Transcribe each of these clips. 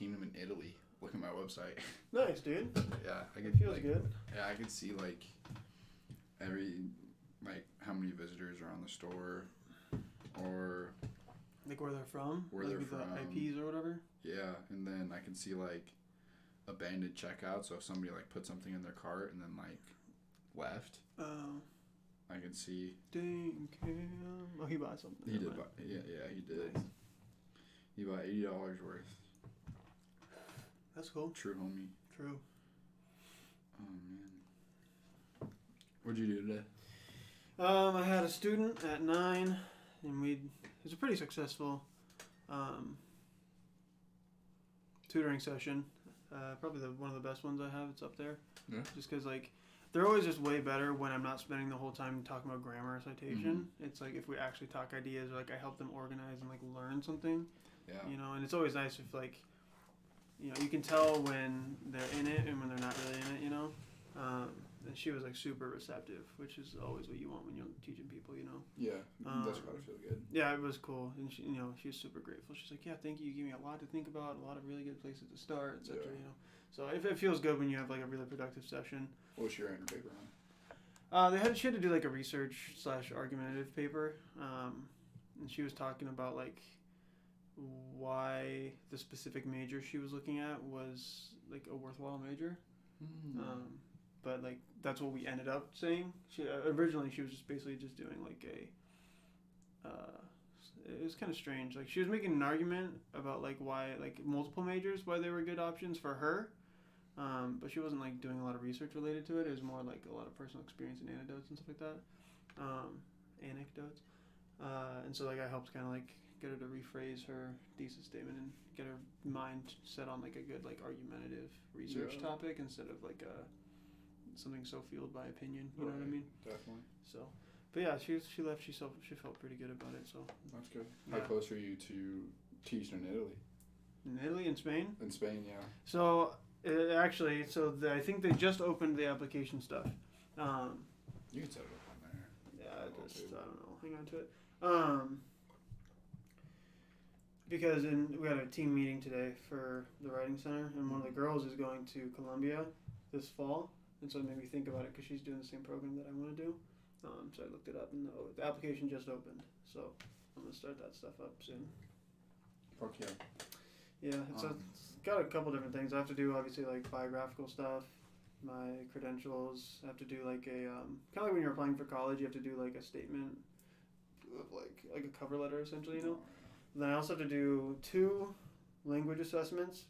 Kingdom in Italy. Look at my website. Nice, dude. Yeah, It feels good. Yeah, I could see like how many visitors are on the store, or Like where they're from, where like they're with from, the IPs or whatever. Yeah, and then I can see like abandoned checkout. So if somebody like put something in their cart and then like left, I can see. Dang, Cam. Oh, he bought something. He did buy. Yeah, he did. Nice. He bought $80 worth. That's cool. True homie. True. Oh man. What'd you do today? I had a student at 9, and it was a pretty successful tutoring session. Probably one of the best ones I have. It's up there. Yeah. Just because, like, they're always just way better when I'm not spending the whole time talking about grammar or citation. Mm-hmm. It's like if we actually talk ideas, or like I help them organize and like learn something. Yeah. You know, and it's always nice if like, you know, you can tell when they're in it and when they're not really in it. You know. And she was like super receptive, which is always what you want when you're teaching people, you know. Yeah, that's gotta feel good. Yeah, it was cool, and she, you know, she was super grateful. She's like, "Yeah, thank you. You gave me a lot to think about, a lot of really good places to start, etc." Yeah. You know, so it feels good when you have like a really productive session. What was your paper on? She had to do like a research / argumentative paper, and she was talking about like why the specific major she was looking at was like a worthwhile major. But like that's what we ended up saying. Originally she was just basically just doing like it was kind of strange. Like she was making an argument about like why like multiple majors, why they were good options for her. But she wasn't like doing a lot of research related to it. It was more like a lot of personal experience and anecdotes and stuff like that. And so like I helped kind of like get her to rephrase her thesis statement and get her mind set on like a good like argumentative research topic instead of like something so fueled by opinion. You know what I mean? Definitely. So, but yeah, she left. She felt pretty good about it. So that's good. Yeah. How close are you to teaching in Italy? In Italy and Spain? In Spain, yeah. So actually, I think they just opened the application stuff. You can set it up on there. Yeah, I don't know. Hang on to it. Because we had a team meeting today for the writing center, and one of the girls is going to Colombia this fall, and so it made me think about it because she's doing the same program that I want to do. So I looked it up, and the application just opened, so I'm gonna start that stuff up soon. Fuck yeah. Yeah, it's got a couple different things. I have to do obviously like biographical stuff, my credentials. I have to do like a kind of like when you're applying for college, you have to do like a statement of like a cover letter essentially, you know. Then I also have to do 2 language assessments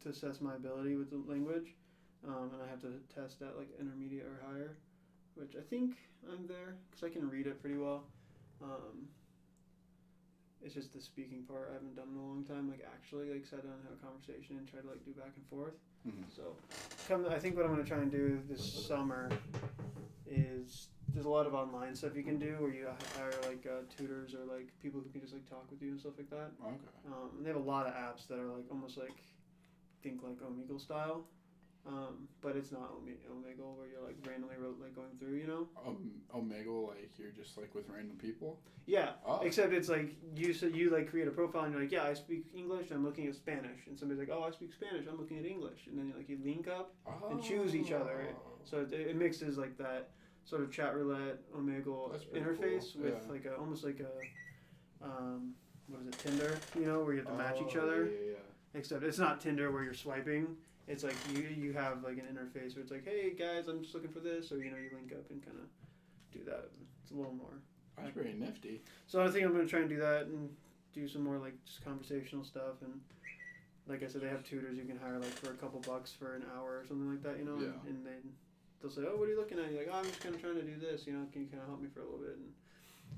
to assess my ability with the language, and I have to test at like intermediate or higher, which I think I'm there because I can read it pretty well. It's just the speaking part I haven't done in a long time, like actually like sit down and have a conversation and try to like do back and forth. Mm-hmm. So I think what I'm going to try and do this summer is there's a lot of online stuff you can do where you hire like tutors or like people who can just like talk with you and stuff like that. Okay. And they have a lot of apps that are like almost like think like Omegle style, but it's not Omegle where you're like randomly like going through, you know. Omegle, like you're just like with random people. Yeah. Oh. Except it's like you like create a profile and you're like, yeah, I speak English. I'm looking at Spanish, and somebody's like, oh, I speak Spanish. I'm looking at English, and then you link up and choose each other. So it mixes like that sort of chat roulette Omegle interface cool. with like almost like a what is it, Tinder, you know, where you have to match each other. Yeah. Except it's not Tinder where you're swiping. It's like you have like an interface where it's like, hey guys, I'm just looking for this, or you know, you link up and kind of do that. It's a little more. That's pretty nifty. So I think I'm gonna try and do that and do some more like just conversational stuff, and like I said, they have tutors you can hire like for a couple bucks for an hour or something like that, you know. Yeah. And they'll say, oh, what are you looking at? And you're like, oh, I'm just kind of trying to do this, you know. Can you kind of help me for a little bit? And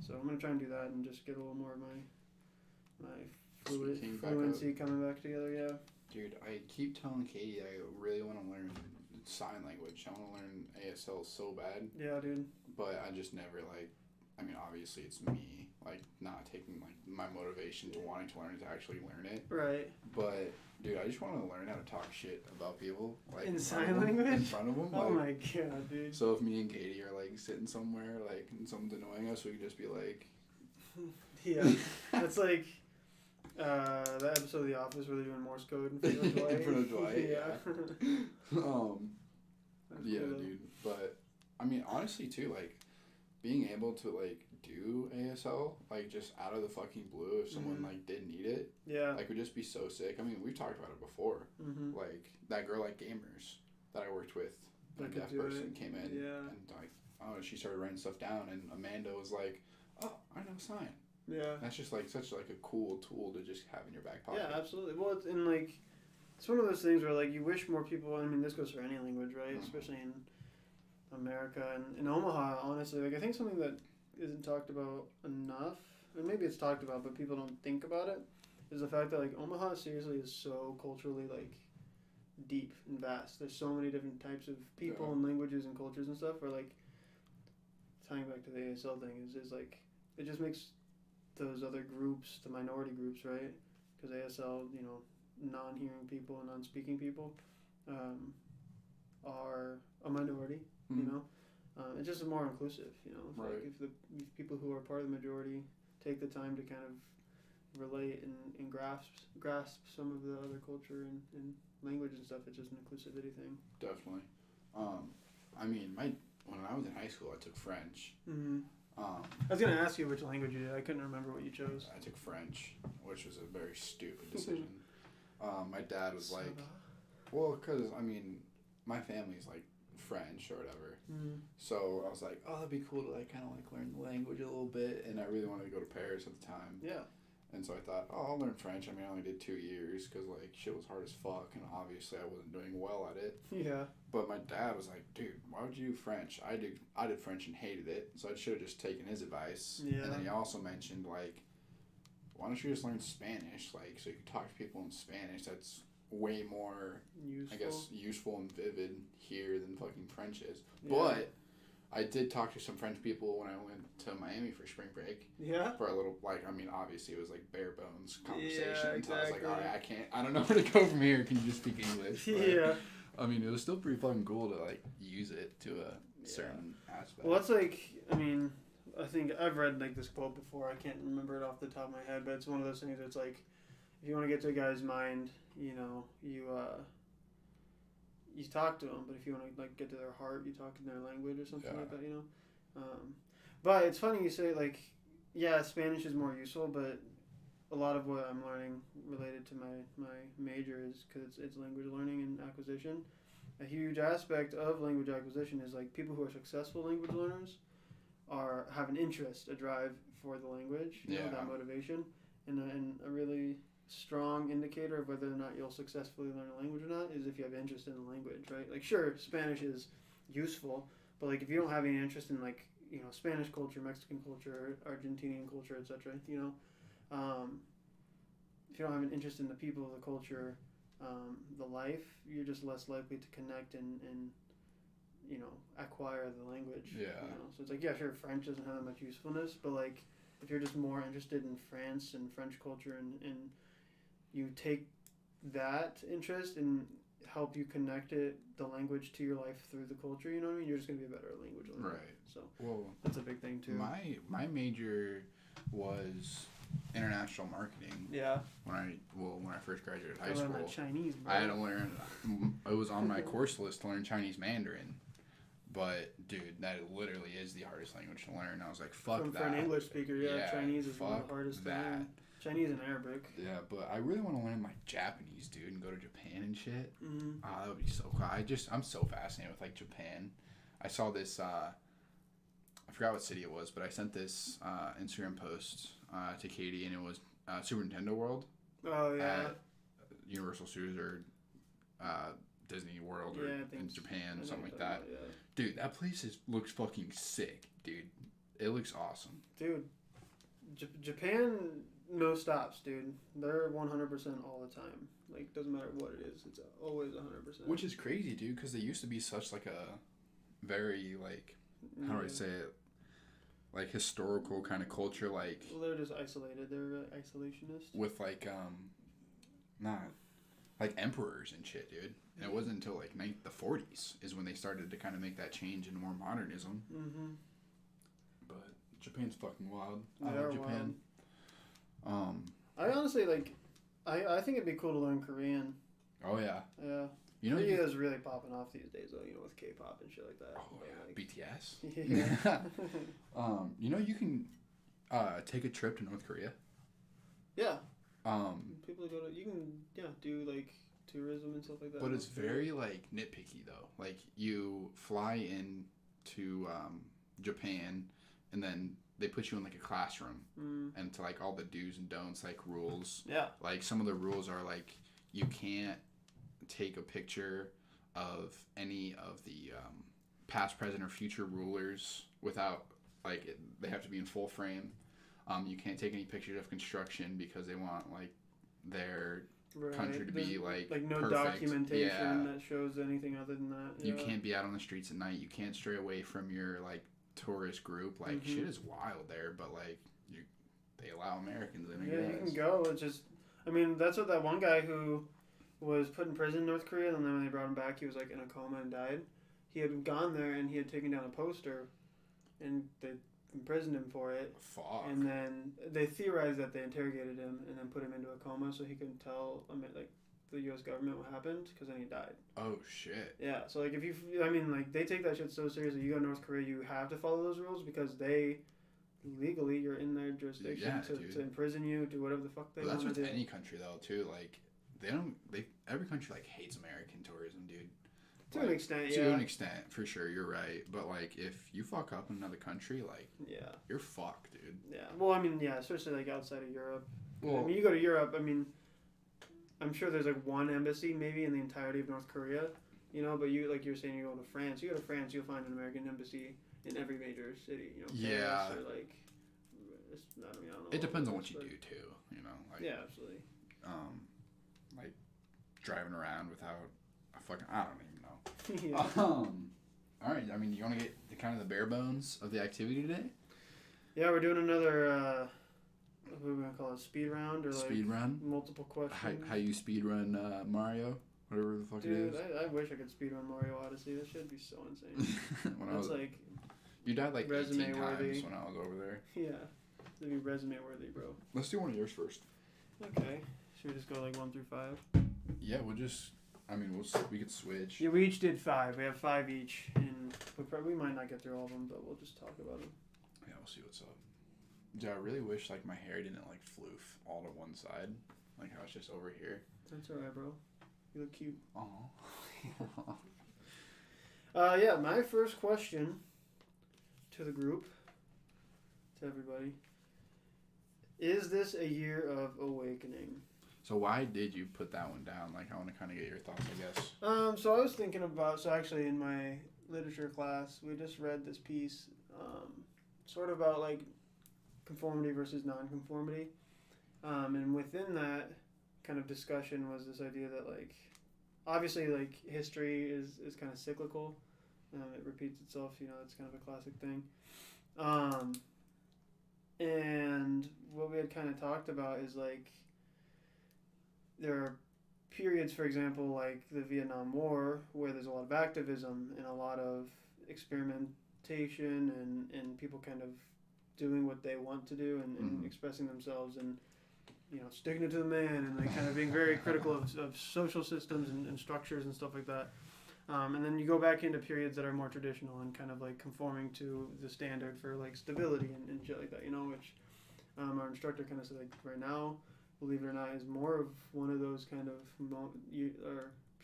so I'm gonna try and do that and just get a little more of my fluency coming back together. Yeah. Dude, I keep telling Katie I really want to learn sign language. I want to learn ASL so bad. Yeah, dude. But I just never I mean, obviously it's me, not taking, my motivation to wanting to learn to actually learn it. Right. But, dude, I just want to learn how to talk shit about people. In sign language? In front of them. Oh my god, dude. So if me and Katie are, sitting somewhere, and someone's annoying us, we could just be like... Yeah. That's like... That episode of The Office where they're doing Morse code in front of Dwight. In front of Dwight, yeah. Yeah, cool. dude. But I mean, honestly, too, like being able to like do ASL like just out of the fucking blue if someone like didn't need it, like would just be so sick. I mean, we've talked about it before. Like that girl at Gamers that I worked with, a deaf person came in, and like she started writing stuff down, and Amanda was like, "Oh, I know sign." Yeah, that's just like such like a cool tool to just have in your back pocket. Yeah, absolutely. Well, it's one of those things where like you wish more people. I mean, this goes for any language, right? Especially in America and in Omaha. Honestly, like I think something that isn't talked about enough, and maybe it's talked about, but people don't think about it, is the fact that like Omaha seriously is so culturally like deep and vast. There's so many different types of people and languages and cultures and stuff. Where like tying back to the ASL thing is like it just makes those other groups, the minority groups, right? Because ASL, non-hearing people and non-speaking people are a minority, it's just more inclusive, Right. Like if people who are part of the majority take the time to kind of relate and grasp some of the other culture and language and stuff, it's just an inclusivity thing. Definitely. I mean, when I was in high school, I took French. I was going to ask you which language you did. I couldn't remember what you chose. I took French, which was a very stupid decision. My dad was like, well, because, I mean, my family's, like, French or whatever. So I was like, oh, that'd be cool to, like, kind of, like, learn the language a little bit. And I really wanted to go to Paris at the time. Yeah. And so I thought, oh, I'll learn French. I mean, I only did 2 years because, like, shit was hard as fuck. And obviously I wasn't doing well at it. Yeah. But my dad was like, dude, why would you do French? I did French and hated it. So I should have just taken his advice. Yeah. And then he also mentioned, like, why don't you just learn Spanish? Like, so you can talk to people in Spanish. That's way more, useful. I guess, useful and vivid here than fucking French is. Yeah. But I did talk to some French people when I went to Miami for spring break. Yeah. For a little, like, I mean, obviously it was like bare bones conversation. Yeah, exactly. Until I was like, all right, I don't know where to go from here. Can you just speak English? But, yeah. I mean, it was still pretty fucking cool to, like, use it to a certain aspect. Well, it's like, I mean, I think I've read, like, this quote before. I can't remember it off the top of my head, but it's one of those things that's like, if you want to get to a guy's mind, you talk to them, but if you want to like get to their heart, you talk in their language or something like that, But it's funny you say like, yeah, Spanish is more useful, but a lot of what I'm learning related to my major is because it's language learning and acquisition. A huge aspect of language acquisition is like people who are successful language learners have an interest, a drive for the language, that motivation, and a really strong indicator of whether or not you'll successfully learn a language or not is if you have interest in the language, right? Like, sure, Spanish is useful, but like if you don't have any interest in like Spanish culture, Mexican culture, Argentinian culture, etc., if you don't have an interest in the people, the culture, the life, you're just less likely to connect and acquire the language. Yeah. So it's like, yeah, sure, French doesn't have that much usefulness, but like if you're just more interested in France and French culture and you take that interest and help you connect the language to your life through the culture, you know what I mean? You're just going to be a better language learner. Right. So that's a big thing too. My major was international marketing. Yeah. When I first graduated high school. Chinese, bro. I had to learn, it was on my course list to learn Chinese Mandarin. But, dude, that literally is the hardest language to learn. I was like, fuck that. For an English speaker, Chinese is one of the hardest to learn. Chinese and Arabic. Yeah, but I really want to learn, like, Japanese, dude, and go to Japan and shit. Mm-hmm. That would be so cool. I'm so fascinated with, like, Japan. I saw this, I forgot what city it was, but I sent this Instagram post to Katie, and it was Super Nintendo World. Oh, yeah. At Universal Studios or Disney World or in Japan, something like that. Yeah. Dude, that place looks fucking sick, dude. It looks awesome. Dude, Japan, no stops, dude. They're 100% all the time. Like, doesn't matter what it is. It's always 100%. Which is crazy, dude, because they used to be such, like, a very, like, how do I say it? Like, historical kind of culture, like... Well, they're just isolated. They're really isolationist. With, like, like, emperors and shit, dude. And it wasn't until, like, the 40s is when they started to kind of make that change into more modernism. Mm-hmm. But Japan's fucking wild. I love Japan. I honestly like. I think it'd be cool to learn Korean. Oh yeah. Yeah. You know, Korea is really popping off these days, though. You know, with K-pop and shit like that. oh yeah, Like, BTS. yeah. You know, you can take a trip to North Korea. Yeah. Um, People go to. You can do like tourism and stuff like that. but it's very like nitpicky though. Like you fly in to Japan, and then they put you in like a classroom, and to like all the do's and don'ts, like rules. Yeah. Like some of the rules are like you can't take a picture of any of the past, present, or future rulers without they have to be in full frame. You can't take any pictures of construction because they want like their country to be like no perfect. documentation that shows anything other than that. Yeah. You can't be out on the streets at night. You can't stray away from your like tourist group. Like shit is wild there, but like they allow Americans in. Yeah, you can go. It's just, I mean, that's what that one guy who was put in prison in North Korea, and then when they brought him back, he was like in a coma and died. He had gone there and he had taken down a poster, and they imprisoned him for it. Fuck. And then they theorized that they interrogated him and then put him into a coma so he couldn't tell like the U.S. government what happened, because then he died. Oh shit. Yeah, so like if you, I mean, like they take that shit so seriously. You go to North Korea, you have to follow those rules because they legally you're in their jurisdiction to imprison you, do whatever the fuck they want to do. That's with any country though too. Like every country like hates American tourism, dude. To an extent, yeah. To an extent, for sure, you're right. But like, if you fuck up in another country, like, you're fucked, dude. Yeah. Well, I mean, yeah, especially like outside of Europe. Well, I mean, you go to Europe. I mean, I'm sure there's like one embassy maybe in the entirety of North Korea. You know, but you like you're saying you go to France. You go to France, you'll find an American embassy in every major city. You know, Paris or like. I don't know. It depends on what you do too. You know, like. Yeah, absolutely. Like driving around without a fucking I don't even know. Yeah. All right. I mean, you want to get the kind of the bare bones of the activity today? Yeah, we're doing another. What are we gonna call it? Speed round or like speed run? Multiple questions. How you speed run Mario? Whatever the fuck it is. Dude, I wish I could speed run Mario Odyssey. That should be so insane. That's like. You died like 18 times worthy. when I was over there. Yeah, that'd be resume worthy, bro. Let's do one of yours first. Okay. Should we just go like 1 through 5? Yeah, we'll just. I mean, we could switch. Yeah, we each did 5. We have 5 each, and we might not get through all of them, but we'll just talk about them. Yeah, we'll see what's up. Dude, I really wish like my hair didn't like floof all to one side, like how it's just over here. That's alright, bro. You look cute. Oh. Yeah, my first question to the group, to everybody. Is this a year of awakening? So why did you put that one down? Like, I want to kind of get your thoughts, I guess. So I was thinking about, actually in my literature class, we just read this piece, sort of about like conformity versus non-conformity. And within that kind of discussion was this idea that like, obviously like history is kind of cyclical. It repeats itself, you know, it's kind of a classic thing. And what we had kind of talked about is like there are periods, for example, like the Vietnam War, where there's a lot of activism and a lot of experimentation and people kind of doing what they want to do and expressing themselves and, you know, sticking it to the man and like kind of being very critical of social systems and structures and stuff like that. And then you go back into periods that are more traditional and kind of like conforming to the standard for like stability and shit like that, you know, which our instructor kind of said like right now, believe it or not, is more of one of those kind of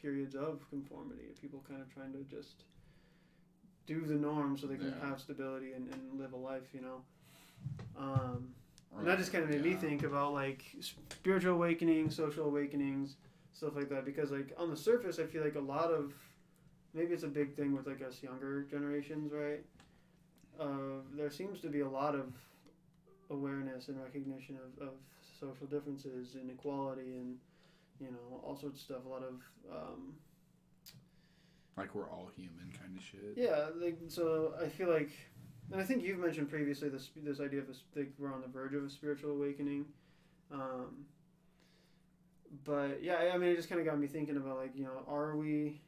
periods of conformity. People kind of trying to just do the norm so they can have stability and live a life, you know. And that just kind of made me think about like spiritual awakening, social awakenings, stuff like that, because like on the surface I feel like a lot of, maybe it's a big thing with like us younger generations, right? There seems to be a lot of awareness and recognition of social differences, inequality, and, you know, all sorts of stuff. A lot of like we're all human kind of shit. Yeah, like, so I feel like, and I think you've mentioned previously this idea of like we're on the verge of a spiritual awakening. But yeah, I mean, it just kind of got me thinking about like, you know, are we?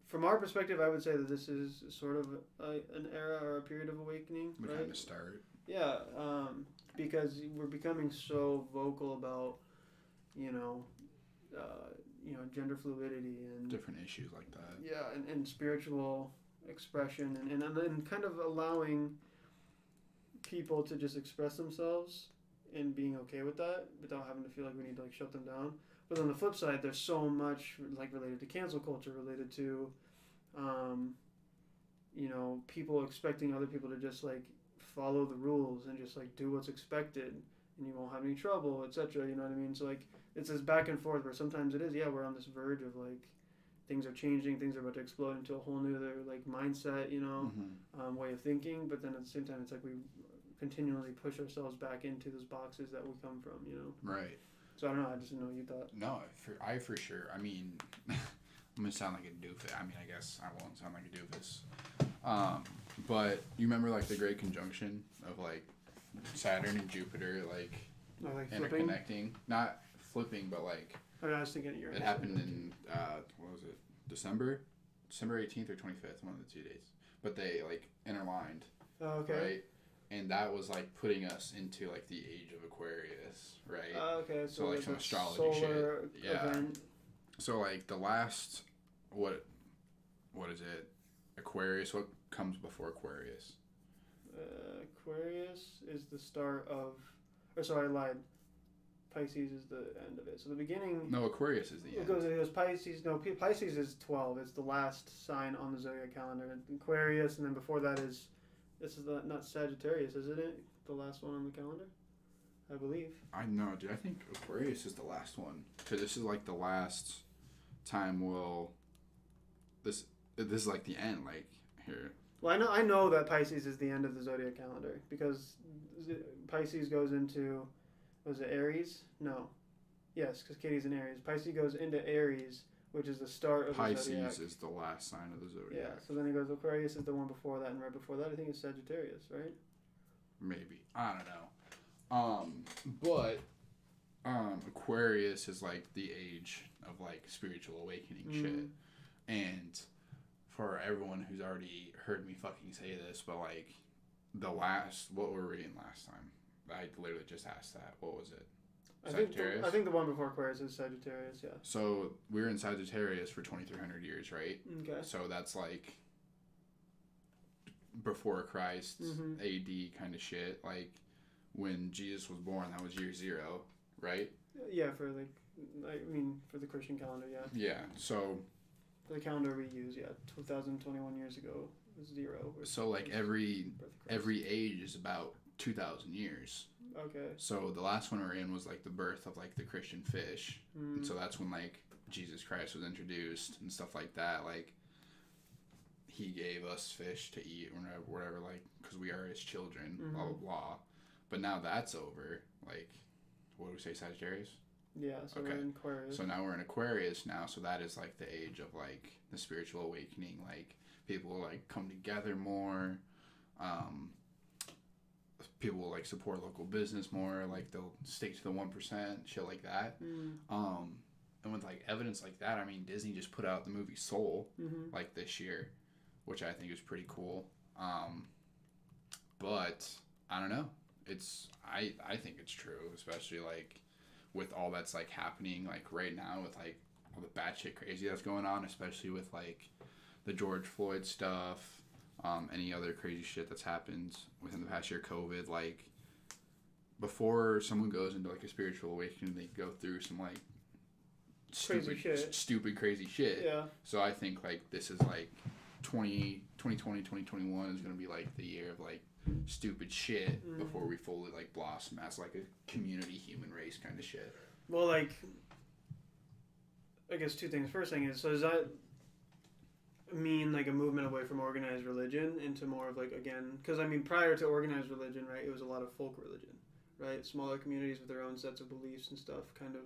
From our perspective, I would say that this is sort of an era or a period of awakening. We're right? trying to start. Yeah. because we're becoming so vocal about, you know, gender fluidity and different issues like that. Yeah, and spiritual expression and kind of allowing people to just express themselves and being okay with that without having to feel like we need to like shut them down. But on the flip side, there's so much like related to cancel culture, related to, people expecting other people to just like follow the rules and just like do what's expected, and you won't have any trouble, etc. You know what I mean? So like it's this back and forth where sometimes it is, yeah, we're on this verge of like things are changing, things are about to explode into a whole new other like mindset, way of thinking. But then at the same time, it's like we continually push ourselves back into those boxes that we come from, Right. So I don't know. I just didn't know what you thought. No, for sure. I mean, I'm gonna sound like a doofus. I mean, I guess I won't sound like a doofus. But you remember like the Great Conjunction of like Saturn and Jupiter like interconnecting, not flipping, but like. I was thinking Uranus. It happened in what was it? December 18th or 25th, one of the 2 days. But they like interlined. Oh, okay. Right. And that was like putting us into like the age of Aquarius, right? Okay. So like some astrology solar shit. Yeah. Event. So like the last what is it? Aquarius. What comes before Aquarius? Aquarius is the start of. Or sorry, I lied. Pisces is the end of it. So the beginning. No, Aquarius is the end. It goes Pisces. No, Pisces is 12. It's the last sign on the zodiac calendar. Aquarius, and then before that is. This is not Sagittarius, isn't it? The last one on the calendar, I believe. I know, dude. I think Aquarius is the last one, because this is like the last time this is like the end, like here. Well, I know that Pisces is the end of the zodiac calendar because Pisces goes into, was it Aries? No, yes, because Katie's in Aries. Pisces goes into Aries, which is the start of the zodiac. Pisces is the last sign of the zodiac. Yeah, so then it goes Aquarius is the one before that, and right before that I think it's Sagittarius, right? Maybe. I don't know. But Aquarius is like the age of like spiritual awakening shit. And for everyone who's already heard me fucking say this, but like what were we reading last time? I literally just asked that. What was it? Sagittarius? I think the one before Aquarius is Sagittarius, yeah. So we were in Sagittarius for 2,300 years, right? Okay. So that's like before Christ, AD kind of shit. Like when Jesus was born, that was year 0, right? Yeah, for for the Christian calendar, yeah. Yeah, so. For the calendar we use, 2021 years ago was 0. So like every age is about 2,000 years. Okay. So the last one we're in was like the birth of like the Christian fish. And so that's when like Jesus Christ was introduced and stuff like that. Like he gave us fish to eat or whatever, like, because we are his children, blah, blah, blah. But now that's over. Like, what do we say, Sagittarius? Yeah, so we're in Aquarius. So now we're in Aquarius now. So that is like the age of like the spiritual awakening. Like people will like come together more. People will like support local business more, like they'll stick to the 1%, shit like that. And with like evidence like that, I mean, Disney just put out the movie Soul like this year, which I think is pretty cool. But I don't know. I think it's true, especially like with all that's like happening like right now with like all the batshit crazy that's going on, especially with like the George Floyd stuff. Any other crazy shit that's happened within the past year, COVID, like, before someone goes into, like, a spiritual awakening, they go through some, like, stupid, crazy shit. Yeah. So I think, like, this is, like, 2020, 2021 is going to be, like, the year of, like, stupid shit before we fully, like, blossom as, like, a community human race kind of shit. Well, like, I guess 2 things. First thing is, so does that mean like a movement away from organized religion into more of like, again, because I mean prior to organized religion, right, it was a lot of folk religion, right, smaller communities with their own sets of beliefs and stuff, kind of,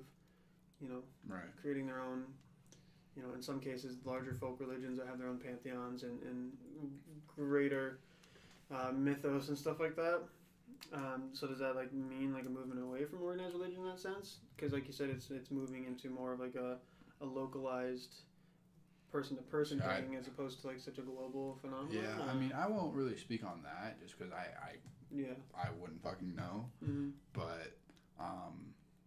right, creating their own, in some cases larger folk religions that have their own pantheons and greater mythos and stuff like that. So does that like mean like a movement away from organized religion in that sense? Because like you said, it's moving into more of like a localized person to person Yeah, thing as opposed to like such a global phenomenon. Yeah, I mean, I won't really speak on that just because yeah, I wouldn't fucking know. mm-hmm. But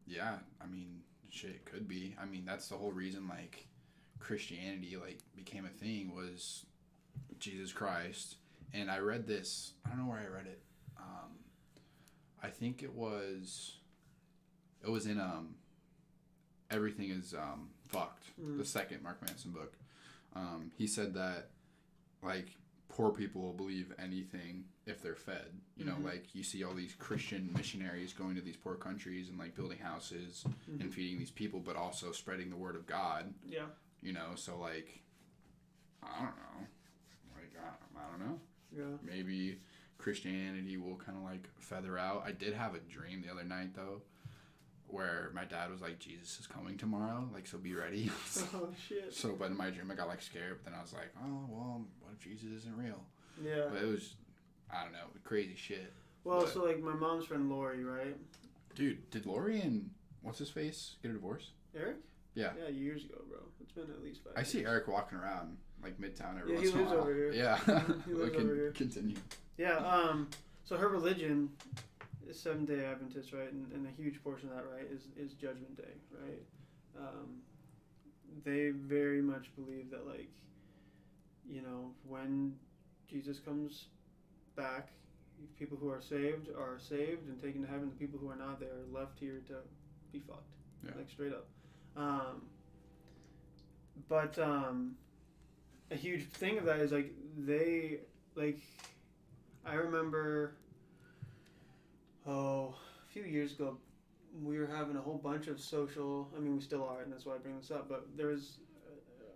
yeah, I mean, shit could be. I mean, that's the whole reason like Christianity like became a thing was Jesus Christ. And I read this. I don't know where I read it. I think it was in Everything is Fucked, the second Mark Manson book. He said that like poor people will believe anything if they're fed. You know, like you see all these Christian missionaries going to these poor countries and like building houses and feeding these people, but also spreading the word of God. Yeah. You know, so like I don't know. Like I don't know. Yeah. Maybe Christianity will kind of like feather out. I did have a dream the other night though, where my dad was like, Jesus is coming tomorrow, like, so be ready. Oh shit. So, but in my dream I got like scared, but then I was like, oh well, what if Jesus isn't real? Yeah. But it was, I don't know, crazy shit. Well, but, so like my mom's friend Lori, right? Dude, did Lori and what's his face get a divorce? Eric? Yeah. Yeah, years ago, bro. It's been at least 5 I years. see Eric walking around like Midtown every Yeah, once he in a lives while. over here. Yeah. He lives over here. Continue. Yeah. So her religion is Seventh-day Adventist, right? And a huge portion of that, right, is Judgment Day, right? They very much believe that, like, you know, when Jesus comes back, people who are saved and taken to heaven. The people who are not, they are left here to be fucked, like straight up. But a huge thing of that is like I remember a few years ago we were having a whole bunch of social, I mean we still are and that's why I bring this up, but there was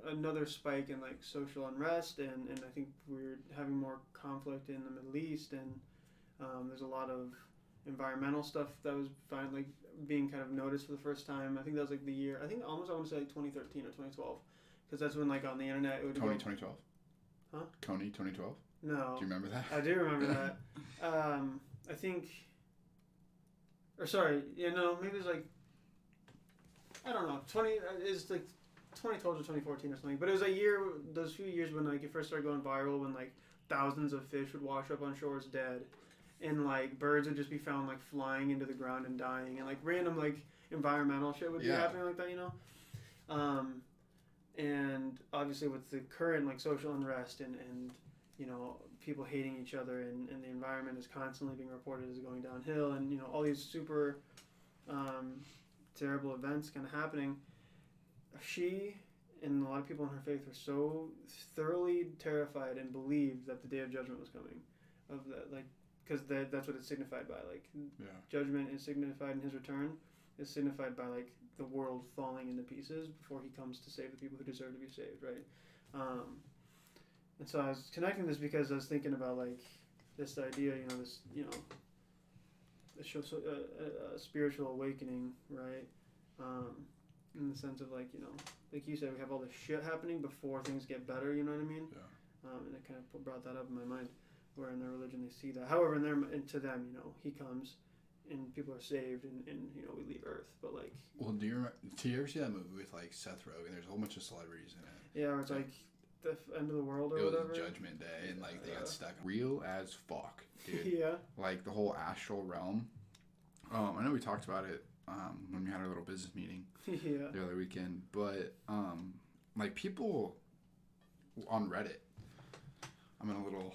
another spike in like social unrest and I think we're having more conflict in the Middle East and there's a lot of environmental stuff that was finally being kind of noticed for the first time. I think that was like the year, I think almost I want to say like 2013 or 2012 because that's when like on the internet it would Tony go, 2012? Huh? Tony 2012? No. Do you remember that? I do remember that. I think, or sorry, maybe it's like, I don't know, it's like 2012 to 2014 or something, but it was a year, those few years when like it first started going viral when like thousands of fish would wash up on shores dead and like birds would just be found like flying into the ground and dying and like random like environmental shit would be happening like that, and obviously with the current like social unrest and people hating each other and the environment is constantly being reported as going downhill and all these super terrible events kind of happening, she and a lot of people in her faith were so thoroughly terrified and believed that the day of judgment was coming, of that, like, because that's what it's signified by, like, judgment is signified in his return, is signified by like the world falling into pieces before he comes to save the people who deserve to be saved, right? And so I was connecting this because I was thinking about like this idea, a spiritual awakening, right? In the sense of like, like you said, we have all this shit happening before things get better, you know what I mean? Yeah. And it kind of brought that up in my mind, where in their religion they see that. However, to them, he comes and people are saved and we leave Earth, but like. Well, do you ever see that movie with like Seth Rogen? There's a whole bunch of celebrities in it. Yeah, where it's like the end of the world or it whatever. Was Judgment Day, and like they got stuck. Real as fuck, dude. Yeah. Like the whole astral realm. I know we talked about it when we had our little business meeting the other weekend, but like people on Reddit, I'm in a little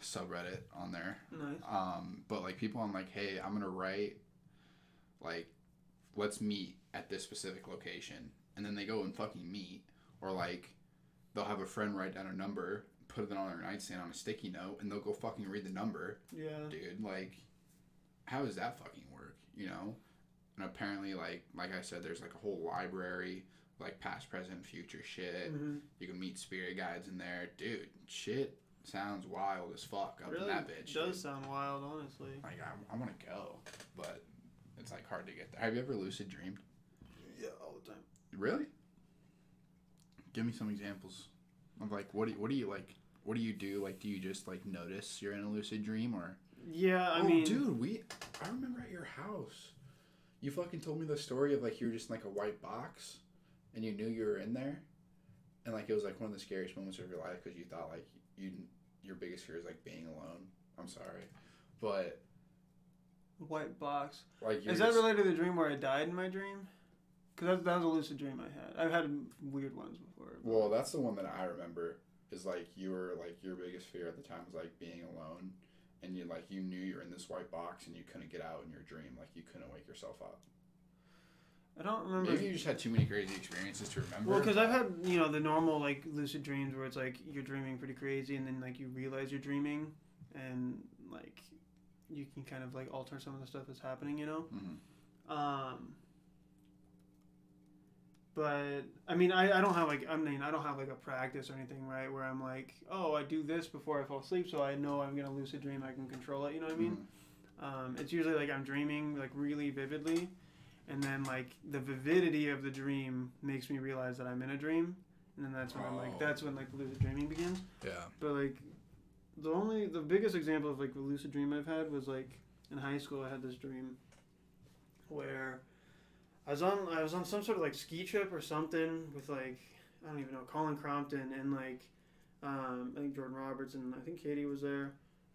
subreddit on there. Nice. But like people on like, hey, I'm gonna write like, let's meet at this specific location, and then they go and fucking meet, or like they'll have a friend write down a number, put it on their nightstand on a sticky note, and they'll go fucking read the number. Yeah. Dude, like, how does that fucking work, And apparently, like I said, there's like a whole library, like past, present, future shit. Mm-hmm. You can meet spirit guides in there. Dude, shit sounds wild as fuck up in that bitch. It does sound wild, honestly. Like, I want to go, but it's like hard to get there. Have you ever lucid dreamed? Yeah, all the time. Really? Give me some examples of like what do you like? What do you do? Like, do you just like notice you're in a lucid dream, or? Yeah, I mean, dude, I remember at your house, you fucking told me the story of like you were just in like a white box, and you knew you were in there, and like it was like one of the scariest moments of your life because you thought like your biggest fear is like being alone. I'm sorry, but White box. like Is that related to the dream where I died in my dream? Because that was a lucid dream I had. I've had weird ones before. Well, that's the one that I remember. Is like you were like your biggest fear at the time was like being alone, and you knew you were in this white box and you couldn't get out in your dream. Like you couldn't wake yourself up. I don't remember. Maybe you just had too many crazy experiences to remember. Well, because I've had, the normal, like, lucid dreams where it's, like, you're dreaming pretty crazy and then, like, you realize you're dreaming and, like, you can kind of, like, alter some of the stuff that's happening, Mm-hmm. But, I mean, I don't have, like, I don't have, like, a practice or anything, right, where I'm like, oh, I do this before I fall asleep so I know I'm going to lucid dream, I can control it, you know what I mean? Mm-hmm. It's usually, like, I'm dreaming, like, really vividly. And then, like, the vividity of the dream makes me realize that I'm in a dream. And then that's when that's when, like, the lucid dreaming begins. Yeah. But, like, the biggest example of, like, the lucid dream I've had was, like, in high school I had this dream where I was on some sort of, like, ski trip or something with, like, I don't even know, Colin Crompton and, like, I think Jordan Roberts and I think Katie was there.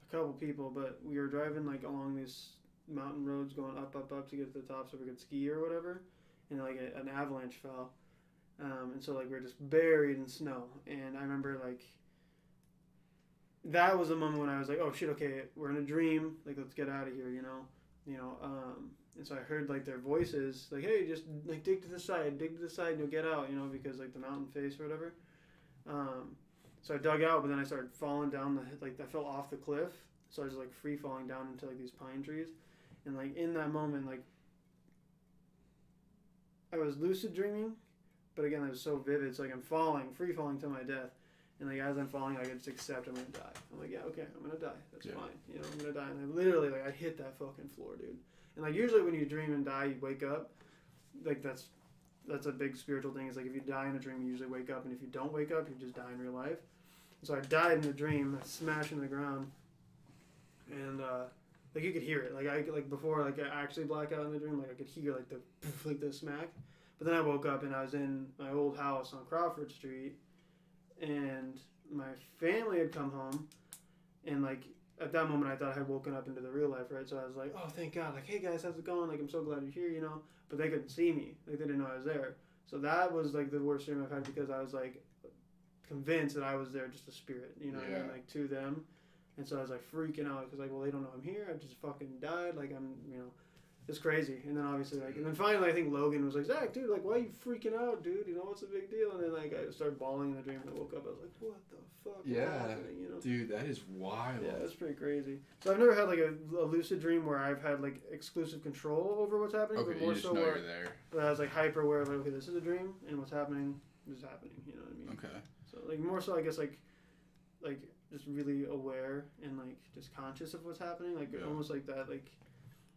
A couple people, but we were driving, like, along these mountain roads going up to get to the top so we could ski or whatever, and like an avalanche fell, and so like we were just buried in snow. And I remember like that was the moment when I was like, oh shit, okay, we're in a dream, like let's get out of here, and so I heard like their voices like, hey, just like dig to the side and you'll get out, because like the mountain face or whatever. So I dug out, but then I started falling down I fell off the cliff, so I was like free falling down into like these pine trees. And, like, in that moment, like, I was lucid dreaming, but again, it was so vivid. It's like I'm free falling to my death. And, like, as I'm falling, I just accept I'm going to die. I'm like, yeah, okay, I'm going to die. That's fine. I'm going to die. And I literally, like, I hit that fucking floor, dude. And, like, usually when you dream and die, you wake up. Like, that's a big spiritual thing. It's like if you die in a dream, you usually wake up. And if you don't wake up, you just die in real life. And so I died in the dream, smashed into the ground. And, like you could hear it, like before, like I actually black out in the dream, like I could hear like the smack. But then I woke up and I was in my old house on Crawford Street, and my family had come home, and like at that moment I thought I had woken up into the real life, right? So I was like, oh thank God, like hey guys, how's it going? Like I'm so glad you're here, But they couldn't see me, like they didn't know I was there. So that was like the worst dream I've had because I was like convinced that I was there, just a spirit, what I mean, like to them. And so I was like freaking out because like, well, they don't know I'm here. I just fucking died. Like I'm, it's crazy. And then obviously like, and then finally I think Logan was like, Zach, dude, like why are you freaking out, dude? What's the big deal? And then like I started bawling in the dream and I woke up. I was like, what the fuck? Yeah, dude, that is wild. Yeah, that's pretty crazy. So I've never had like a lucid dream where I've had like exclusive control over what's happening. Okay, but more you just so know where you're there. I was like hyper aware of like, okay, this is a dream and what's happening is happening. You know what I mean? Okay. So like more so I guess like just really aware and like just conscious of what's happening, like almost like that, like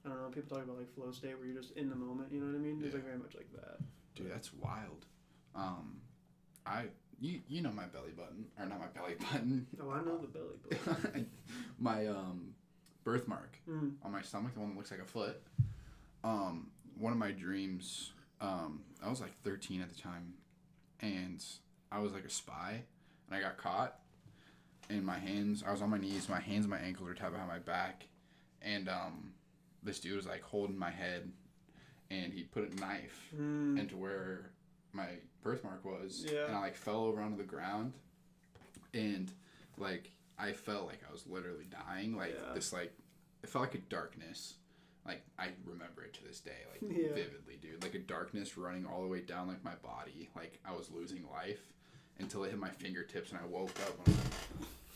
I don't know, people talk about like flow state where you're just in the moment, you know what I mean? It's like very much like that. Dude, that's wild. You know my belly button, or not my belly button. Oh, I know the belly button. My birthmark on my stomach, the one that looks like a foot. One of my dreams, I was like 13 at the time, and I was like a spy, and I got caught. And my hands, I was on my knees, my hands and my ankles were tied behind my back, and this dude was like holding my head, and he put a knife into where my birthmark was, and I like fell over onto the ground, and like I felt like I was literally dying, like this, like it felt like a darkness, like I remember it to this day, like vividly, dude, like a darkness running all the way down like my body, like I was losing life. Until it hit my fingertips and I woke up and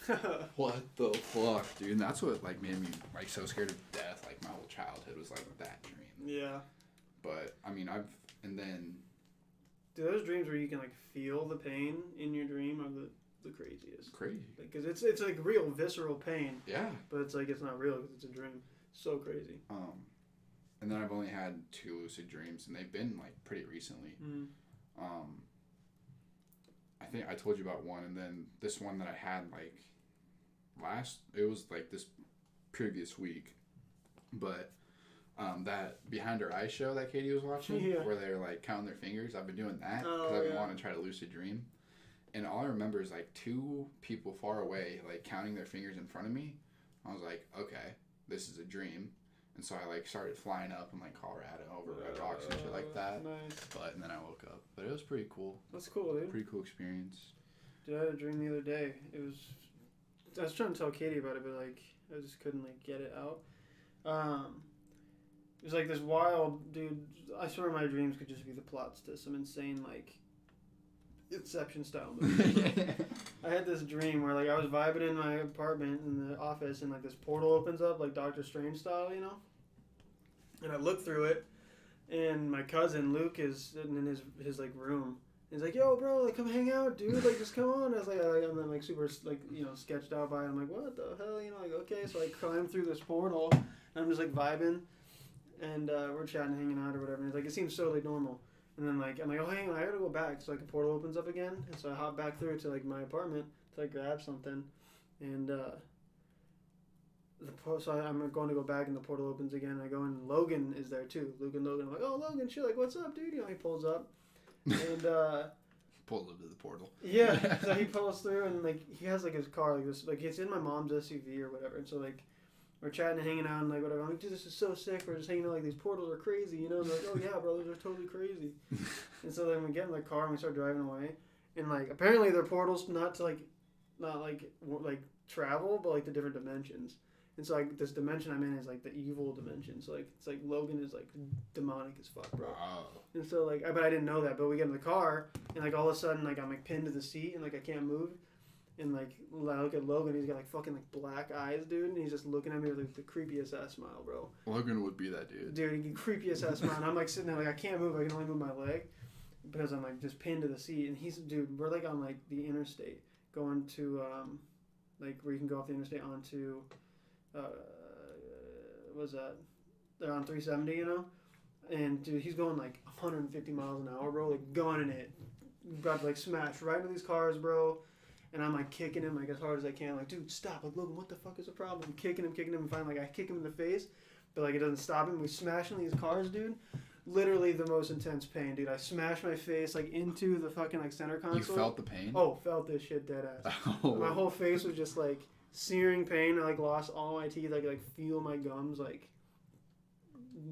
I was like, what the fuck, dude? And that's what like made me like so scared of death. Like my whole childhood was like that dream. Yeah. But I mean, do those dreams where you can like feel the pain in your dream are the craziest. Crazy. Because it's like real visceral pain. Yeah. But it's like it's not real because it's a dream. So crazy. And then I've only had 2 lucid dreams and they've been like pretty recently. I think I told you about one, and then this one that I had like it was like this previous week, but that Behind Her Eyes show that Katie was watching, where they're like counting their fingers. I've been doing that because I've been wanting to try to lucid dream, and all I remember is like 2 people far away, like counting their fingers in front of me. I was like, okay, this is a dream. And so I like started flying up in like Colorado over Red Rocks and shit like that. Nice. And then I woke up. But it was pretty cool. That's cool, dude. Pretty cool experience. Dude, I had a dream the other day. I was trying to tell Katie about it, but like I just couldn't like get it out. It was like this wild dude. I swear my dreams could just be the plots to some insane like Inception style movie. I had this dream where like I was vibing in my apartment in the office and like this portal opens up like Doctor Strange style, you know. And I look through it, and my cousin Luke is sitting in his like room. He's like, "Yo, bro, like come hang out, dude. Like just come on." I was like, I'm like super like sketched out by it. I'm like, "What the hell?" Like okay, so I climb through this portal, and I'm just like vibing, and we're chatting, hanging out or whatever. And he's like, "It seems totally normal." And then like I'm like, "Oh, hang on, I gotta go back." So like a portal opens up again, and so I hop back through to like my apartment to like grab something, and so I'm going to go back and the portal opens again. I go in and Logan is there too. Luke and Logan. I'm like, "Oh, Logan, shit, like what's up, dude?" He pulls up, and pulls up to the portal. Yeah, so he pulls through and like he has like his car like this, like it's in my mom's SUV or whatever. And so like we're chatting and hanging out and like whatever. I'm like, "Dude, this is so sick. We're just hanging out like these portals are crazy, you know?" And they're like, "Oh yeah, bro, those are totally crazy." And so then we get in the car and we start driving away. And like apparently they're portals not like travel, but like the different dimensions. And so like this dimension I'm in is like the evil dimension. So like it's like Logan is like demonic as fuck, bro. Wow. And so like, but I didn't know that. But we get in the car and like all of a sudden like I'm like pinned to the seat and like I can't move. And like I look at Logan, he's got like fucking like black eyes, dude, and he's just looking at me with like the creepiest ass smile, bro. Logan would be that dude. Dude, he creepiest ass smile. And I'm like sitting there like I can't move. I can only move my leg because I'm like just pinned to the seat. And we're like on like the interstate going to like where you can go off the interstate onto. What's that? They're on 370, you know? And dude, he's going like 150 miles an hour, bro, like gunning it. About to like smash right into these cars, bro. And I'm like kicking him like as hard as I can. Like, dude, stop. Like, Logan, what the fuck is the problem? I'm kicking him, and finally like I kick him in the face, but like it doesn't stop him. We smash into these cars, dude. Literally the most intense pain, dude. I smashed my face like into the fucking like center console. You felt the pain? Oh, felt this shit dead ass. Oh. My whole face was just like searing pain. I like lost all my teeth. I could like feel my gums like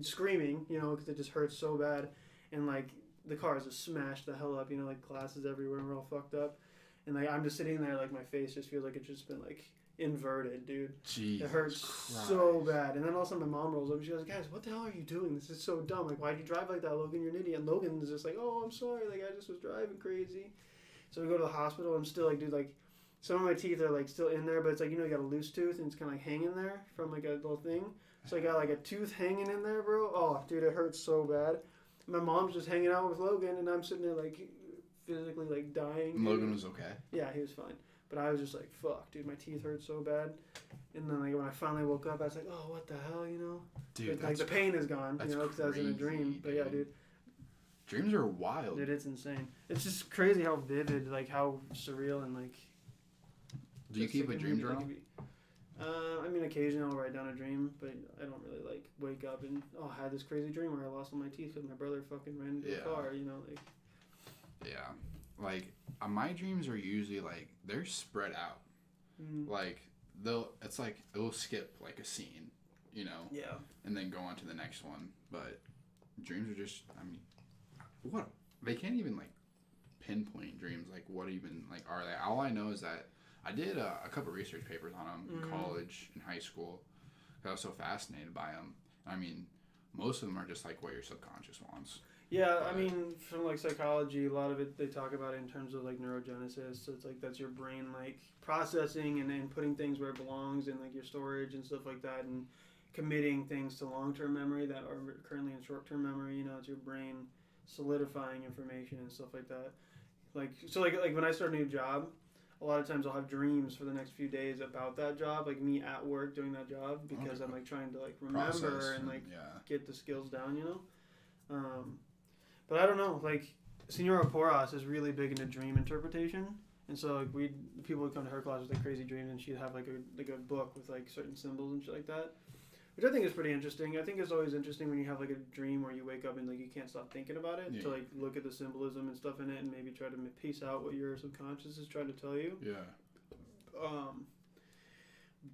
screaming, you know, because it just hurts so bad. And like the cars just smashed the hell up, you know, like glasses everywhere and we're all fucked up. And like I'm just sitting there, like my face just feels like it's just been like inverted, dude. Jesus it hurts Christ. so bad. And then all of a sudden my mom rolls up and she goes, "Guys, what the hell are you doing? This is so dumb. Like, why'd you drive like that, Logan? You're an idiot." And Logan is just like, "Oh, I'm sorry. Like I just was driving crazy." So we go to the hospital. I'm still like, dude, like some of my teeth are like still in there, but it's like, you know, you got a loose tooth and it's kind of like hanging there from like a little thing. So I got like a tooth hanging in there, bro. Oh, dude, it hurts so bad. My mom's just hanging out with Logan and I'm sitting there like physically like dying. And Logan was okay? Yeah, he was fine. But I was just like, fuck, dude, my teeth hurt so bad. And then like when I finally woke up, I was like, oh, what the hell, you know? Dude, like the pain is gone, you know, because I was in a dream. But yeah, dude. Dreams are wild. Dude, it's insane. It's just crazy how vivid, like how surreal and like. Do you keep a dream journal? I mean, occasionally I'll write down a dream, but I don't really like wake up and I had this crazy dream where I lost all my teeth because my brother fucking ran into a car, you know, like. Yeah, like my dreams are usually like they're spread out. Like it'll skip like a scene, you know. Yeah. And then go on to the next one, but dreams are just, I mean, what they can't even like pinpoint dreams. Like what even like are they? All I know is that I did a couple research papers on them in college and high school. I was so fascinated by them. I mean, most of them are just like what your subconscious wants. Yeah, I mean, from like psychology, a lot of it they talk about it in terms of like neurogenesis. So it's like that's your brain like processing and then putting things where it belongs in like your storage and stuff like that, and committing things to long-term memory that are currently in short-term memory. You know, it's your brain solidifying information and stuff like that. Like so, like when I start a new job, a lot of times I'll have dreams for the next few days about that job, like me at work doing that job, because I'm like trying to like remember and like get the skills down, you know. But I don't know, like Senora Porras is really big into dream interpretation, and so like people would come to her class with like crazy dreams, and she'd have like a book with like certain symbols and shit like that. which I think is pretty interesting. I think it's always interesting when you have like a dream where you wake up and like you can't stop thinking about it, to like look at the symbolism and stuff in it and maybe try to piece out what your subconscious is trying to tell you. Yeah.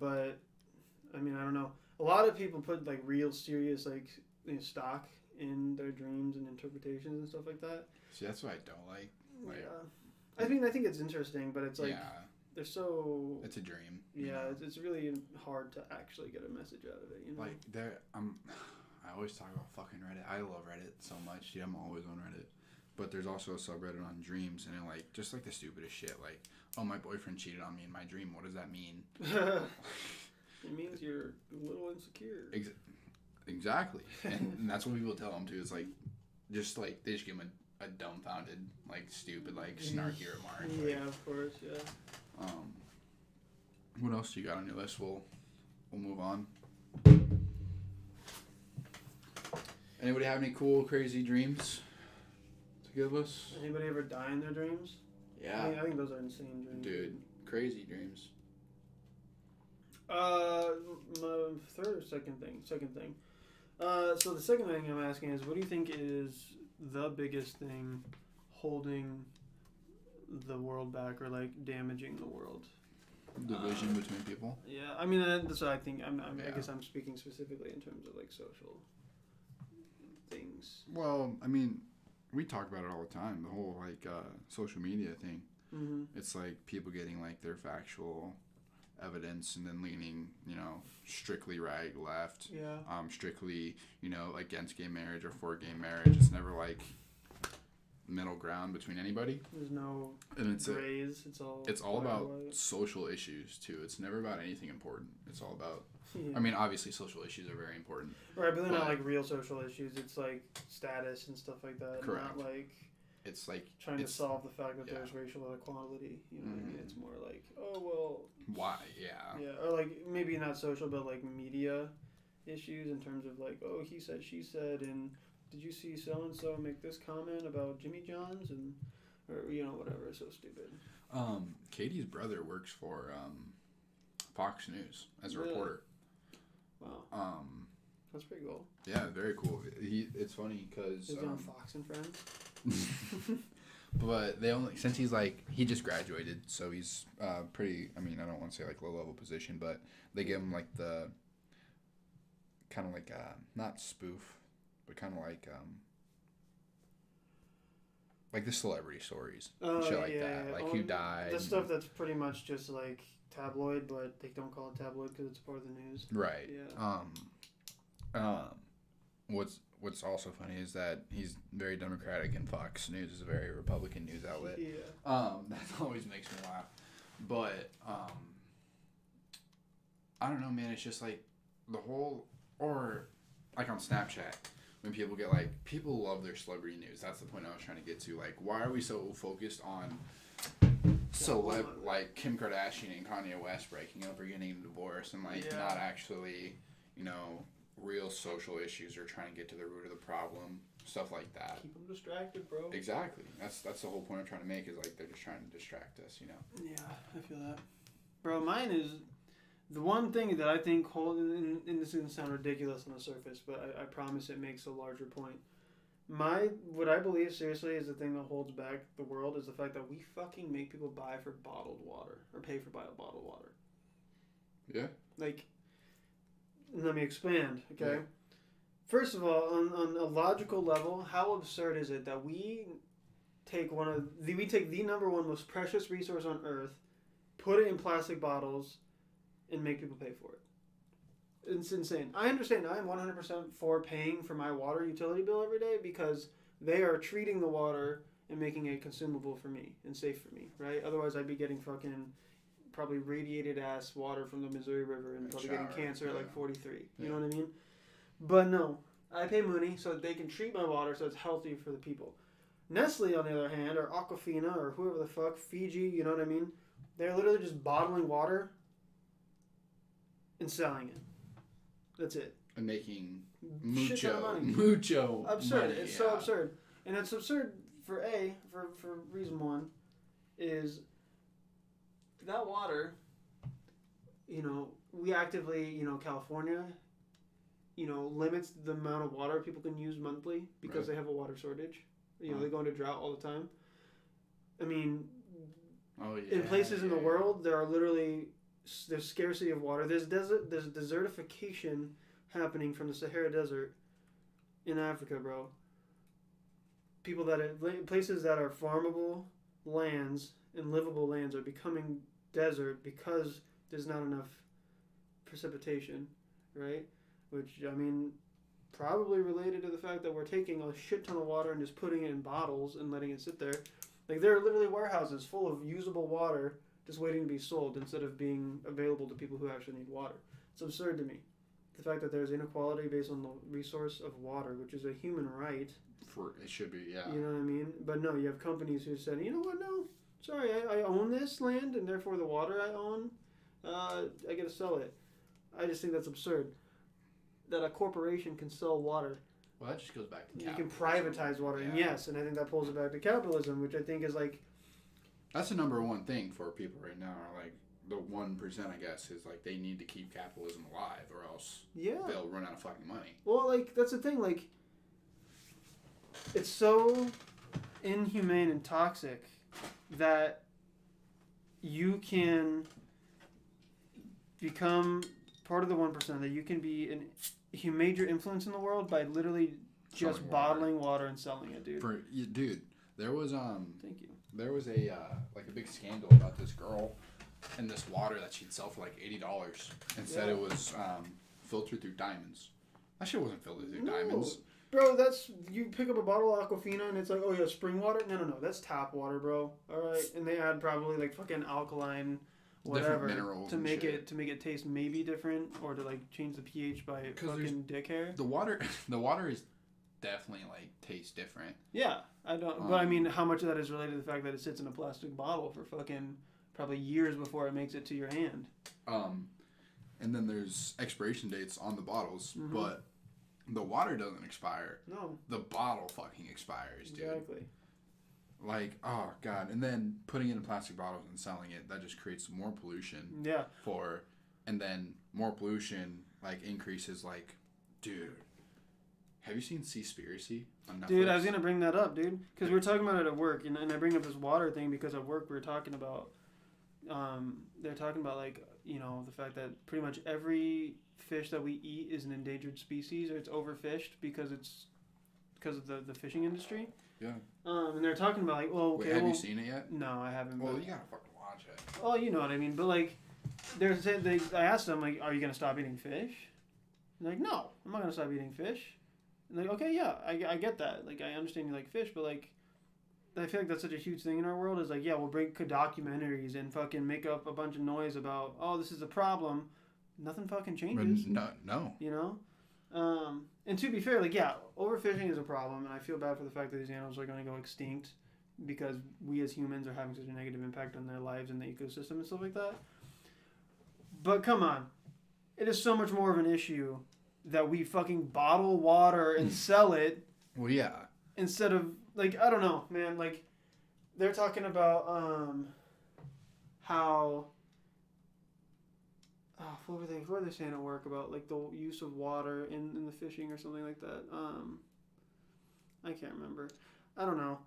But I mean, I don't know. A lot of people put like real serious like stock in their dreams and interpretations and stuff like that. See, that's what I don't like. Yeah. I think it's interesting, but it's like they're so. It's a dream. Yeah, it's really hard to actually get a message out of it. You know. Like I always talk about fucking Reddit. I love Reddit so much. Dude, I'm always on Reddit. But there's also a subreddit on dreams, and it like just like the stupidest shit. Like, oh, my boyfriend cheated on me in my dream. What does that mean? It means you're a little insecure. Exactly, and that's what people tell them too. It's like, just like they just give them a dumbfounded, like stupid, like snarky remark. Like, yeah, of course, yeah. What else do you got on your list? We'll move on. Anybody have any cool, crazy dreams to give us? Anybody ever die in their dreams? Yeah. I think those are insane dreams. Dude, crazy dreams. My third or second thing? Second thing. So the second thing I'm asking is, what do you think is the biggest thing holding the world back or like damaging the world? Division between people. Yeah, I mean that's what I think. I guess I'm speaking specifically in terms of like social things. Well, I mean, we talk about it all the time. The whole like social media thing. Mm-hmm. It's like people getting like their factual evidence and then leaning, strictly right, left. Yeah. Strictly, against gay marriage or for gay marriage. It's never like middle ground between anybody. There's no grays. It's all about white. Social issues too. It's never about anything important. It's all about. Yeah. I mean, obviously, social issues are very important. Right, but they're not like real social issues. It's like status and stuff like that. Correct. Not like. It's like trying to solve the fact that there's racial inequality. You know what I mean? It's more like, oh well. Why? Yeah. Yeah, or like maybe not social, but like media issues in terms of like, oh, he said, she said, and did you see so and so make this comment about Jimmy John's and or whatever. It's so stupid. Katie's brother works for Fox News as a reporter. Wow. That's pretty cool. Yeah, very cool. It's funny because is he on Fox and Friends? But since he's like he just graduated, so he's pretty. I mean, I don't want to say like low level position, but they give him like the kind of like not spoof, but kind of like the celebrity stories, shit like that, like who died. The stuff that's pretty much just like tabloid, but they don't call it tabloid because it's part of the news. Right. Yeah. What's also funny is that he's very Democratic and Fox News is a very Republican news outlet. Yeah. That always makes me laugh. But I don't know, man. It's just like the whole, or like on Snapchat when people get like people love their celebrity news. That's the point I was trying to get to. Like, why are we so focused on like Kim Kardashian and Kanye West breaking up or getting a divorce and like not actually, real social issues or trying to get to the root of the problem, stuff like that. Keep them distracted, bro. Exactly. That's the whole point I'm trying to make is like they're just trying to distract us, Yeah, I feel that. Bro, mine is the one thing that I think and this is going to sound ridiculous on the surface, but I promise it makes a larger point. What I believe seriously is the thing that holds back the world is the fact that we fucking make people buy for bottled water or pay for bottled water. Yeah. Like, let me expand, okay? Yeah. First of all, on a logical level, how absurd is it that we take the number one most precious resource on Earth, put it in plastic bottles, and make people pay for it? It's insane. I understand. I'm 100% for paying for my water utility bill every day because they are treating the water and making it consumable for me and safe for me, right? Otherwise, I'd be getting fucking probably radiated ass water from the Missouri River and probably getting cancer at like 43. You know what I mean? But no, I pay money so that they can treat my water so it's healthy for the people. Nestle, on the other hand, or Aquafina, or whoever the fuck, Fiji, you know what I mean? They're literally just bottling water and selling it. That's it. And making mucho absurd. Money, it's so absurd. And it's absurd for reason one is that water, we actively, California limits the amount of water people can use monthly because they have a water shortage. They go into drought all the time. I mean, in places in the world, there's scarcity of water. There's desertification happening from the Sahara Desert in Africa, bro. Places that are farmable lands and livable lands are becoming desert because there's not enough precipitation, right? Which, I mean, probably related to the fact that we're taking a shit ton of water and just putting it in bottles and letting it sit there. Like, there are literally warehouses full of usable water just waiting to be sold instead of being available to people who actually need water. It's absurd to me. The fact that there's inequality based on the resource of water, which is a human right. It should be, yeah. You know what I mean? But no, you have companies who said, you know what, no, sorry, I own this land, and therefore the water I own, I get to sell it. I just think that's absurd. That a corporation can sell water. Well, that just goes back to capitalism. You can privatize water, and yes, and I think that pulls it back to capitalism, which I think is like... That's the number one thing for people right now, like, the 1%, I guess, is like they need to keep capitalism alive, or else they'll run out of fucking money. Well, like, that's the thing, like, it's so inhumane and toxic that you can become part of the 1%, that you can be a major influence in the world by literally just bottling water and selling it, dude. Dude, there was Thank you. There was a like a big scandal about this girl and this water that she'd sell for like $80 and said it was filtered through diamonds. That shit wasn't filtered through diamonds. Bro, you pick up a bottle of Aquafina and it's like, oh yeah, spring water? No, that's tap water, bro. Alright. And they add probably like fucking alkaline whatever to make it taste maybe different, or to like change the pH by fucking dick hair. The water is definitely like tastes different. Yeah. I don't but I mean, how much of that is related to the fact that it sits in a plastic bottle for fucking probably years before it makes it to your hand. And then there's expiration dates on the bottles, but the water doesn't expire. No. The bottle fucking expires, dude. Exactly. Like, oh, God. And then putting it in plastic bottles and selling it, that just creates more pollution. Yeah. And then more pollution, like, increases, like, dude. Have you seen Seaspiracy on Netflix? Dude, I was going to bring that up, dude. Because we were talking about it at work. And I bring up this water thing because at work we were talking about, they're talking about, like, the fact that pretty much every fish that we eat is an endangered species, or it's overfished because of the fishing industry. Yeah. And they're talking about, like, well, okay. Wait, have you seen it yet? No, I haven't. Well, you gotta fucking watch it. Oh, you know what I mean. But, like, I asked them, like, are you going to stop eating fish? And they're like, no, I'm not going to stop eating fish. And they're like, okay, yeah, I get that. Like, I understand you like fish, but, like, I feel like that's such a huge thing in our world is, like, yeah, we'll bring documentaries and fucking make up a bunch of noise about, oh, this is a problem. Nothing fucking changes. No. You know? And to be fair, like, yeah, overfishing is a problem, and I feel bad for the fact that these animals are going to go extinct because we as humans are having such a negative impact on their lives and the ecosystem and stuff like that. But come on. It is so much more of an issue that we fucking bottle water and sell it. Well, yeah. Instead of, like, I don't know, man, like, they're talking about how... Oh, what were they saying at work about, like, the use of water in the fishing or something like that? I can't remember. I don't know.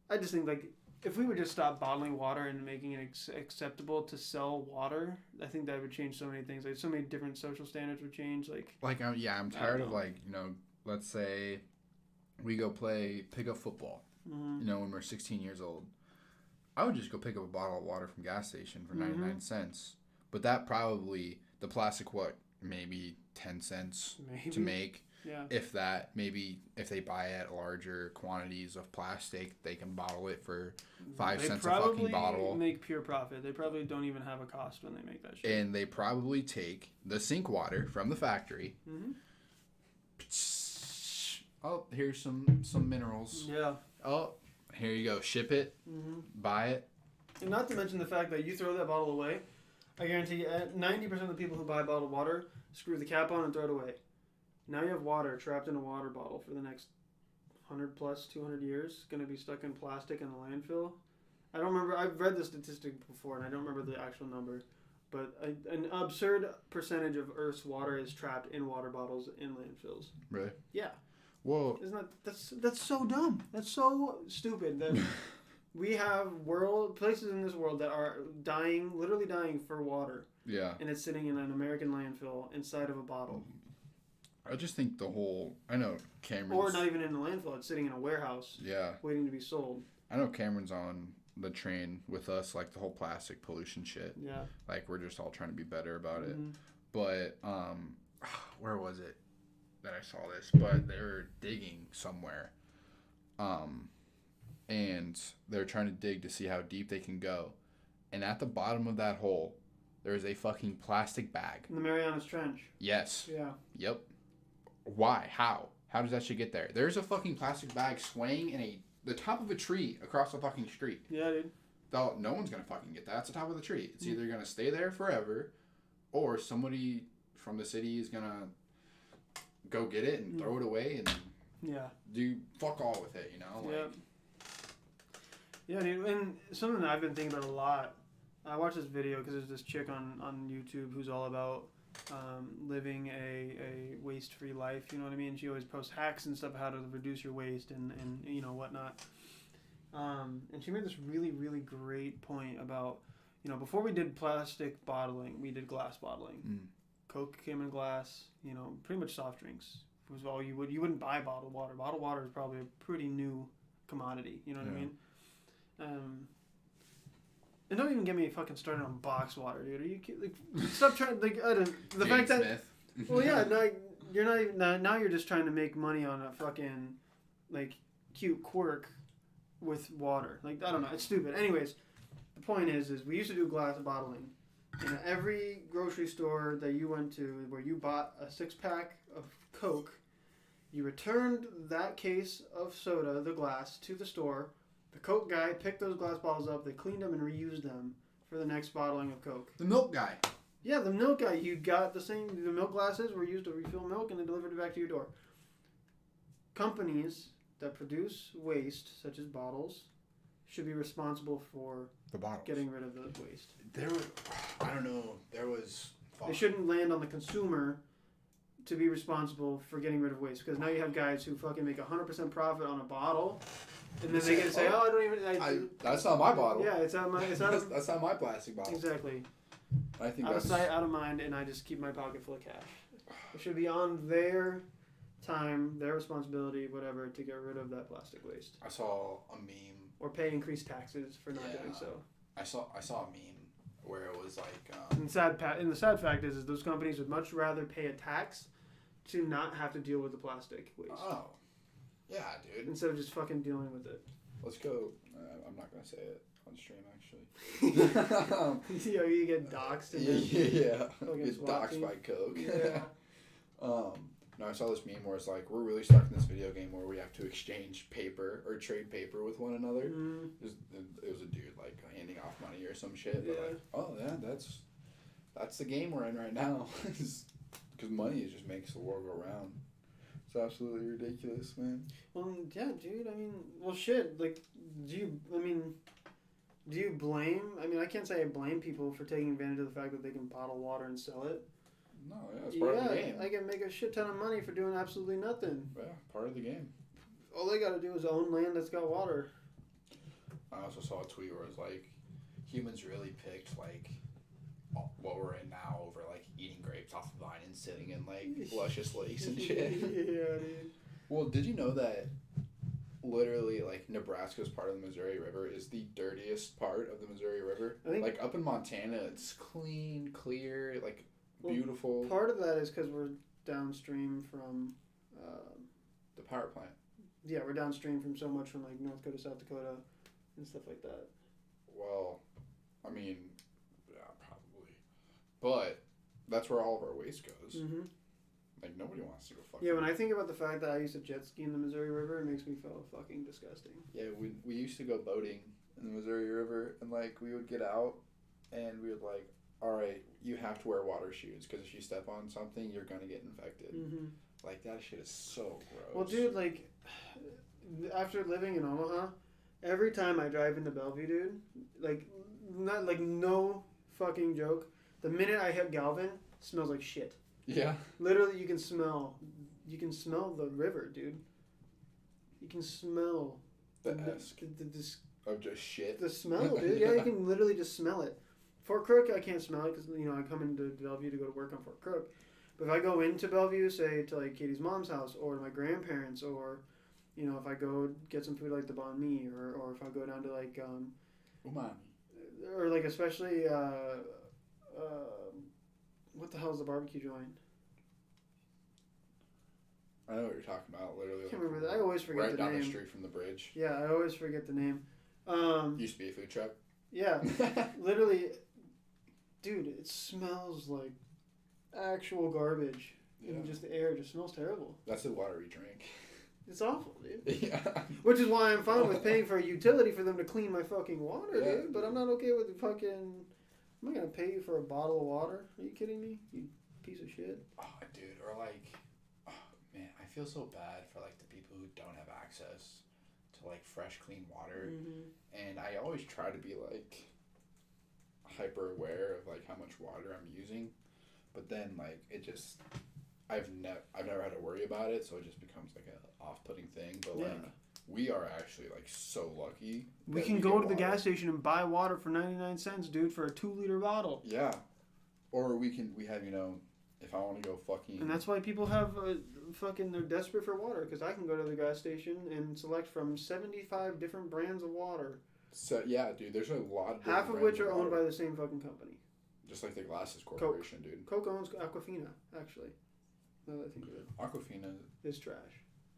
I just think, like, if we would just stop bottling water and making it acceptable to sell water, I think that would change so many things. Like, so many different social standards would change. Like, I'm tired of, like, let's say we go pick up football, when we're 16 years old. I would just go pick up a bottle of water from gas station for 99 cents. But that probably, the plastic, maybe 10 cents to make. Yeah. If that, maybe if they buy it larger quantities of plastic, they can bottle it for 5 cents a fucking bottle. They probably make pure profit. They probably don't even have a cost when they make that shit. And they probably take the sink water from the factory. Oh, here's some minerals. Yeah. Oh, here you go. Ship it. Buy it. And not to mention the fact that you throw that bottle away. I guarantee you, 90% of the people who buy bottled water screw the cap on and throw it away. Now you have water trapped in a water bottle for the next 100 plus 200 years, going to be stuck in plastic in the landfill. I don't remember. I've read the statistic before, and I don't remember the actual number. but an absurd percentage of Earth's water is trapped in water bottles in landfills. Really? Yeah. Well, isn't that's so dumb? That's so stupid. That we have places in this world that are dying, literally dying for water. Yeah. And it's sitting in an American landfill inside of a bottle. I just think I know Cameron's... Or not even in a landfill. It's sitting in a warehouse. Yeah. Waiting to be sold. I know Cameron's on the train with us, like the whole plastic pollution shit. Yeah. Like we're just all trying to be better about it. Mm-hmm. But, where was it that I saw this? But they were digging somewhere. And they're trying to dig to see how deep they can go. And at the bottom of that hole, there is a fucking plastic bag. In the Marianas Trench. Yes. Yeah. Yep. Why? How? How does that shit get there? There's a fucking plastic bag swaying in the top of a tree across the fucking street. Yeah, dude. No one's gonna fucking get that. It's the top of the tree. It's either gonna stay there forever, or somebody from the city is gonna go get it and throw it away and do fuck all with it. You know? Like, yeah, dude. And something that I've been thinking about a lot. I watched this video because there's this chick on YouTube who's all about living a waste-free life, you know what I mean? She always posts hacks and stuff, how to reduce your waste and you know, whatnot. And she made this really, really great point about, you know, before we did plastic bottling, we did glass bottling. Coke came in glass, you know, pretty much soft drinks was all you wouldn't buy bottled water. Bottled water is probably a pretty new commodity, you know what I mean? And don't even get me fucking started on box water, dude. Are you like stop trying like I don't the fact that Smith. well yeah, no, you're not even now you're just trying to make money on a fucking like cute quirk with water. Like I don't know, it's stupid. Anyways, the point is we used to do glass bottling. In every grocery store that you went to where you bought a 6-pack of Coke, you returned that case of soda, the glass, to the store. The Coke guy picked those glass bottles up, they cleaned them and reused them for the next bottling of Coke. The milk guy. Yeah, the milk guy. You got the milk glasses were used to refill milk and they delivered it back to your door. Companies that produce waste, such as bottles, should be responsible for the bottles. Getting rid of the waste. They shouldn't land on the consumer to be responsible for getting rid of waste because now you have guys who fucking make 100% profit on a bottle. And then they get to say, "Oh, I don't even." That's not my bottle. Yeah, it's not my. That's not my plastic bottle. Exactly. I think out of sight, out of mind, and I just keep my pocket full of cash. It should be on their time, their responsibility, whatever, to get rid of that plastic waste. I saw a meme. Or pay increased taxes for not doing so. I saw a meme where it was like. And the sad fact is those companies would much rather pay a tax to not have to deal with the plastic waste. Oh. Yeah, dude. Instead of just fucking dealing with it. Let's go. I'm not going to say it on stream, actually. You get doxxed. And yeah. Get doxxed by Coke. Yeah. No, I saw this meme where it's like, we're really stuck in this video game where we have to exchange paper or trade paper with one another. Mm. It was a dude, like, handing off money or some shit. But, like, oh, yeah, that's the game we're in right now. Because money just makes the world go round. It's absolutely ridiculous, man. Well, yeah, dude. I mean, well, shit. Like, do you blame? I mean, I can't say I blame people for taking advantage of the fact that they can bottle water and sell it. No, yeah, it's part of the game. I can make a shit ton of money for doing absolutely nothing. Yeah, part of the game. All they gotta do is own land that's got water. I also saw a tweet where it was like, humans really picked, like, what we're in now over, like, eating grapes off the vine and sitting in, like, luscious lakes and shit. Yeah, dude. Well, did you know that literally, like, Nebraska's part of the Missouri River is the dirtiest part of the Missouri River? Like, up in Montana, it's clean, clear, like, beautiful. Part of that is because we're downstream from... the power plant. Yeah, we're downstream from so much from, like, North Dakota, South Dakota, and stuff like that. Well, I mean... But that's where all of our waste goes. Mm-hmm. Like, nobody wants to go fucking... Yeah, when I think about the fact that I used to jet ski in the Missouri River, it makes me feel fucking disgusting. Yeah, we used to go boating in the Missouri River, and, like, we would get out, and we would, like, all right, you have to wear water shoes, because if you step on something, you're going to get infected. Mm-hmm. Like, that shit is so gross. Well, dude, like, after living in Omaha, every time I drive into Bellevue, dude, like, not, like, no fucking joke... The minute I hit Galvin, it smells like shit. Yeah. Literally, you can smell the river, dude. You can smell The of just shit. The smell, dude. Yeah, you can literally just smell it. Fort Crook, I can't smell it because I come into Bellevue to go to work on Fort Crook. But if I go into Bellevue, say to like Katie's mom's house or my grandparents, or if I go get some food like the banh mi, or if I go down to like umami, or like especially what the hell is the barbecue joint? I know what you're talking about. Literally, I can't remember that. I always forget the name. Right down the street from the bridge. Yeah, I always forget the name. Used to be a food truck. Yeah, literally, dude, it smells like actual garbage. Yeah. And just the air just smells terrible. That's the water we drink. It's awful, dude. Yeah. Which is why I'm fine with paying for a utility for them to clean my fucking water, Yeah. dude. But I'm not okay with the fucking... I'm not going to pay you for a bottle of water. Are you kidding me? You piece of shit. Oh, dude. Or like... Oh, man. I feel so bad for like the people who don't have access to like fresh, clean water. Mm-hmm. And I always try to be like hyper aware of like how much water I'm using. But then like it just... I've never had to worry about it, so it just becomes like a off-putting thing. But like we are actually like so lucky. We can go to the gas station and buy water for 99 cents, dude, for a 2-liter bottle. Yeah, or we have if I want to go fucking. And that's why people have they're desperate for water, because I can go to the gas station and select from 75 different brands of water. So yeah, dude, there's a lot. Half of which are owned by the same fucking company. Just like the Glasses Corporation, dude. Coke owns Aquafina, actually. Now that I think of it. Aquafina is trash.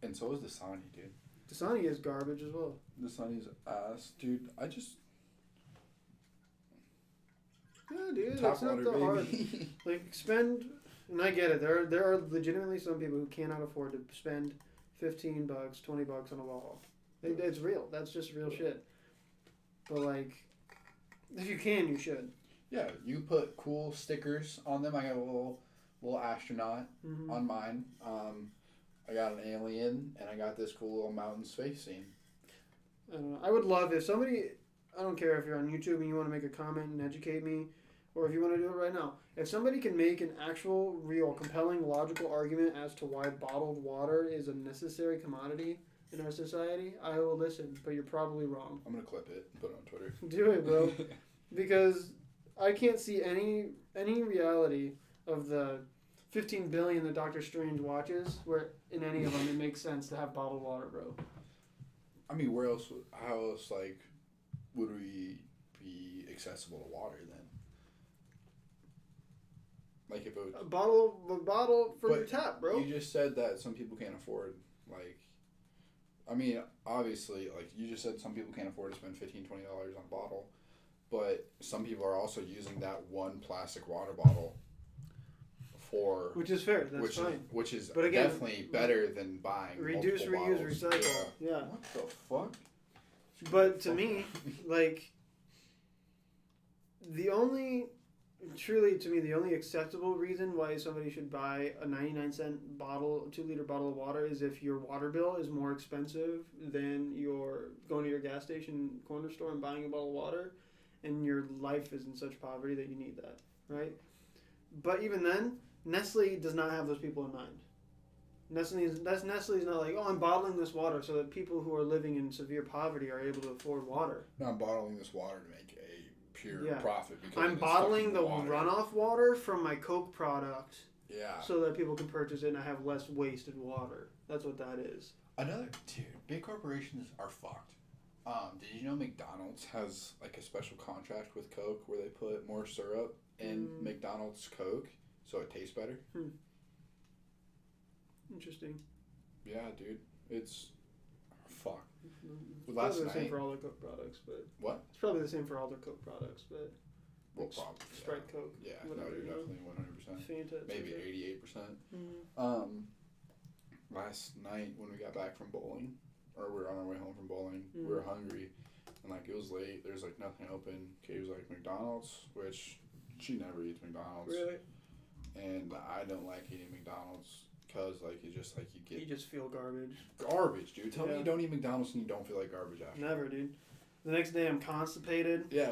And so is Dasani, dude. Dasani is garbage as well. Dasani's ass, dude. I just... Yeah, dude, Tap that's not water, the hard. baby. Like, spend... And I get it. There are legitimately some people who cannot afford to spend $15, $20 on a bottle. It's real. That's just real shit. But, like, if you can, you should. Yeah, you put cool stickers on them. I got a little astronaut on mine. I got an alien, and I got this cool little mountain space scene. I don't know. I would love if somebody, I don't care if you're on YouTube and you want to make a comment and educate me, or if you want to do it right now. If somebody can make an actual, real, compelling, logical argument as to why bottled water is a necessary commodity in our society, I will listen, but you're probably wrong. I'm going to clip it and put it on Twitter. Do it, bro. Because I can't see any reality of the 15 billion that Doctor Strange watches where in any of them it makes sense to have bottled water, bro. I mean, how else, like, would we be accessible to water then? Like, if it was... A bottle from your tap, bro. You just said that some people can't afford, like... I mean, obviously, like, you just said some people can't afford to spend $15, $20 on a bottle. But some people are also using that one plastic water bottle for... Which is fair. That's fine. Which is but again, definitely better than buying reduce, reuse, recycle. Yeah. What the fuck? But to me, like, the only acceptable reason why somebody should buy a 99-cent bottle, 2-liter bottle of water is if your water bill is more expensive than your going to your gas station corner store and buying a bottle of water, and your life is in such poverty that you need that, right? But even then, Nestle does not have those people in mind. Nestle's not like, oh, I'm bottling this water so that people who are living in severe poverty are able to afford water. No, I'm bottling this water to make a pure profit. Because I'm bottling the runoff water from my Coke product so that people can purchase it and I have less wasted water. That's what that is. Dude, big corporations are fucked. Did you know McDonald's has like a special contract with Coke where they put more syrup in McDonald's Coke so it tastes better? Interesting. Yeah, dude. It's fuck. It's probably the same for all their Coke products, but what? It's probably the same for all their Coke products, but well, probably Sprite, Coke. Yeah, whatever, no, dude, definitely 100%. Fanta, maybe 88%. Last night when we got back from bowling, or we were on our way home from bowling, we were hungry, and like it was late. There's like nothing open. Katie was like McDonald's, which she never eats McDonald's. Really? And I don't like eating McDonald's. Cause like you just you just feel garbage, dude. Tell me you don't eat McDonald's and you don't feel like garbage after. Never, dude. The next day I'm constipated. Yeah,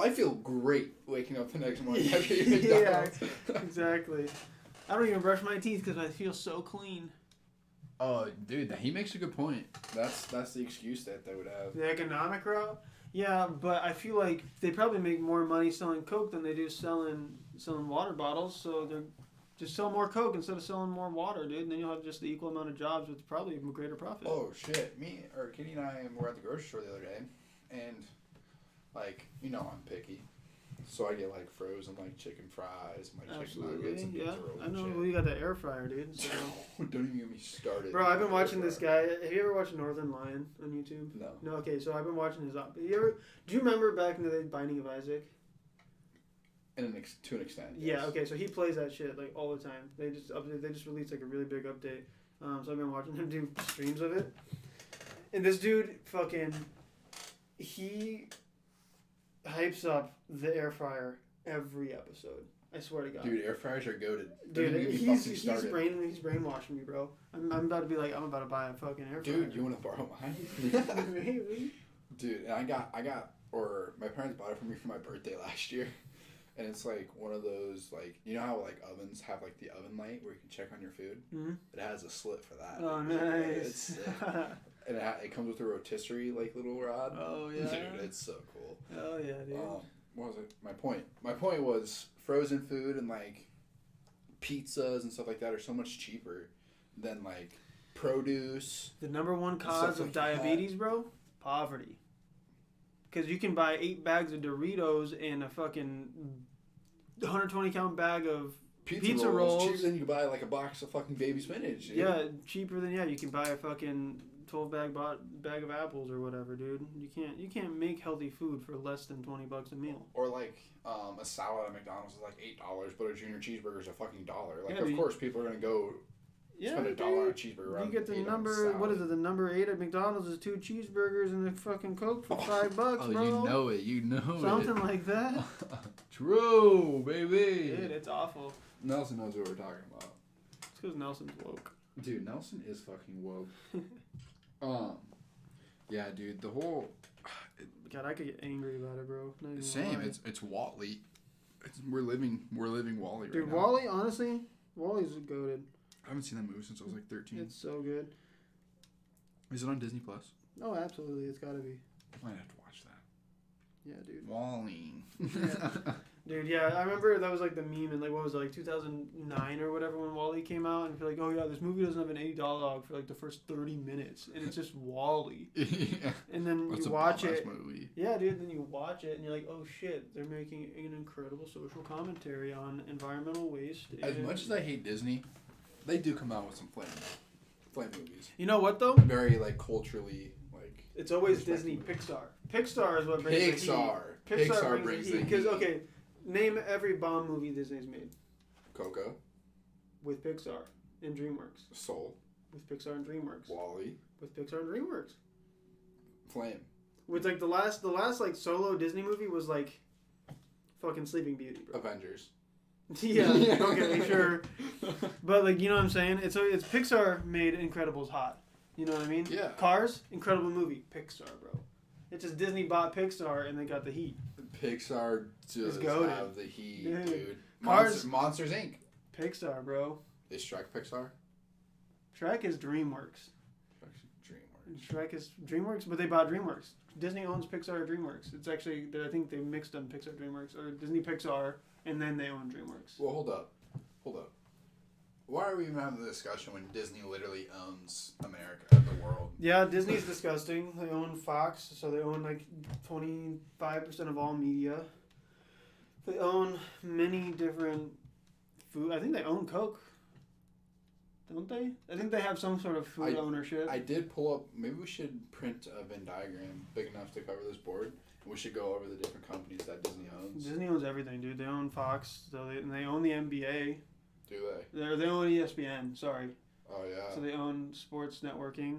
I feel great waking up the next morning after eating McDonald's. Yeah, exactly. I don't even brush my teeth because I feel so clean. Oh, dude, he makes a good point. That's the excuse that they would have. The economic route? Yeah, but I feel like they probably make more money selling Coke than they do selling water bottles, so they're just sell more Coke instead of selling more water, dude, and then you'll have just the equal amount of jobs with probably a greater profit. Oh, shit. Kitty and I were at the grocery store the other day, and, like, I'm picky. So I get, like, frozen, like, chicken fries, and, like, chicken nuggets, and pizza rolls I know. and Well, you got the air fryer, dude. So. Don't even get me started. Bro, I've been watching this guy. Have you ever watched Northern Lion on YouTube? No. No, okay, so I've been watching his... Do you remember back in the day, Binding of Isaac? To an extent, yes. Yeah, okay, so he plays that shit, like, all the time. They just released, like, a really big update. So I've been watching him do streams of it. And this dude he hypes up the air fryer every episode. I swear to God. Dude, air fryers are goated. Dude, he's brainwashing me, bro. I'm about to be like, I'm about to buy a fucking air fryer. Dude, you want to borrow mine? Really? Dude, and my parents bought it for me for my birthday last year. And it's like one of those, like, you know how like ovens have like the oven light where you can check on your food? Mm-hmm. It has a slit for that. Oh, nice. And it comes with a rotisserie like little rod. Oh yeah. Dude, it's so cool. Oh yeah, dude. What was it? My point was frozen food and like pizzas and stuff like that are so much cheaper than like produce. The number one cause of diabetes, bro? Poverty. Because you can buy 8 bags of Doritos and a fucking 120-count bag of pizza rolls. Cheaper than you can buy like a box of fucking baby spinach. Dude. Yeah, cheaper than you can buy a fucking 12-bag of apples or whatever, dude. You can't make healthy food for less than $20 a meal. Or like a salad at McDonald's is like $8, but a junior cheeseburger is a fucking $1. Like, yeah, of course, people are gonna go. Spend $1 on a cheeseburger. You get the number. What is it? The number 8 at McDonald's is 2 cheeseburgers and a fucking Coke for $5, bro. Oh, you know it. Something like that. True, baby. Dude, it's awful. Nelson knows what we're talking about. It's because Nelson's woke. Dude, Nelson is fucking woke. Yeah, dude. The whole. God, I could get angry about it, bro. Same. It's Wall-E. We're living Wall-E right dude, now. Wall-E, honestly, Wall-E's goated. I haven't seen that movie since I was like 13. It's so good. Is it on Disney Plus? Oh, absolutely. It's gotta be. I might have to watch that. Yeah, dude. Wall-E. Yeah. Dude, yeah, I remember that was like the meme in like, what was it, like 2009 or whatever when Wall-E came out, and you're like, oh yeah, this movie doesn't have an any dialogue for like the first 30 minutes, and it's just Wall-E. Yeah. And then That's you watch it. Movie. Yeah, dude, then you watch it and you're like, oh shit, they're making an incredible social commentary on environmental waste. As much as I hate Disney, they do come out with some flame movies. You know what though? Very like culturally like. It's always Disney, Pixar. Pixar is what brings the heat. Pixar brings the heat. Because okay, name every bomb movie Disney's made. Coco. With Pixar and DreamWorks. Soul. With Pixar and DreamWorks. Wall-E. With Pixar and DreamWorks. Flame. With like the last like solo Disney movie was like fucking Sleeping Beauty, bro. Avengers. Yeah, okay, sure. But like, you know what I'm saying? It's Pixar made Incredibles hot. You know what I mean? Yeah. Cars, incredible movie. Pixar, bro. It's just Disney bought Pixar and they got the heat. Pixar just have the heat, dude. Cars. Monsters Inc. Pixar, bro. Is Shrek Pixar? Shrek is DreamWorks. DreamWorks. Shrek is DreamWorks, but they bought DreamWorks. Disney owns Pixar or DreamWorks. It's actually, I think they mixed on Pixar, DreamWorks, or Disney Pixar, and then they own DreamWorks. Well, hold up. Why are we even having the discussion when Disney literally owns America, the world? Yeah, Disney's disgusting. They own Fox, so they own like 25% of all media. They own many different food. I think they own Coke. Don't they? I think they have some sort of food ownership. I did pull up. Maybe we should print a Venn diagram big enough to cover this board. And we should go over the different companies that Disney owns. Disney owns everything, dude. They own Fox, and they own the NBA. Do they? They own ESPN. Sorry. Oh yeah. So they own sports networking.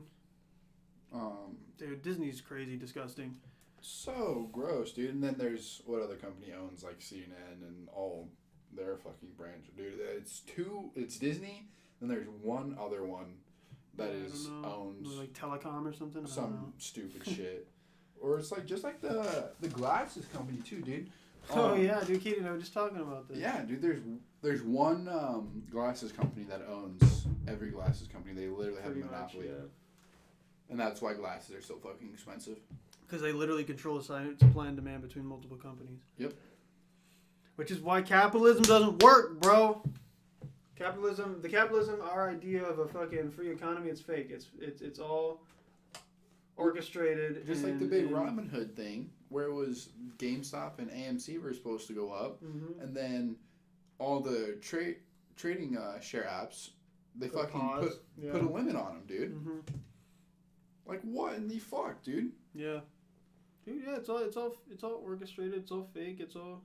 Dude, Disney's crazy, disgusting. So gross, dude. And then there's what other company owns like CNN and all their fucking branch, dude. It's Disney. Then there's one other one that is owned like Telecom or something. Some stupid shit. Or it's like just like the glasses company too, dude. Oh yeah, dude, Keaton, I was just talking about this. Yeah, dude. There's one glasses company that owns every glasses company. They literally have a monopoly, and that's why glasses are so fucking expensive. Because they literally control the supply and demand between multiple companies. Yep. Which is why capitalism doesn't work, bro. The capitalism, our idea of a fucking free economy, it's fake. It's all orchestrated. Just like the big Robin Hood thing, where it was GameStop and AMC were supposed to go up, and then all the trading share apps, they fucking put a limit on them, dude. Mm-hmm. Like what in the fuck, dude? Yeah, dude. Yeah, it's all orchestrated. It's all fake. It's all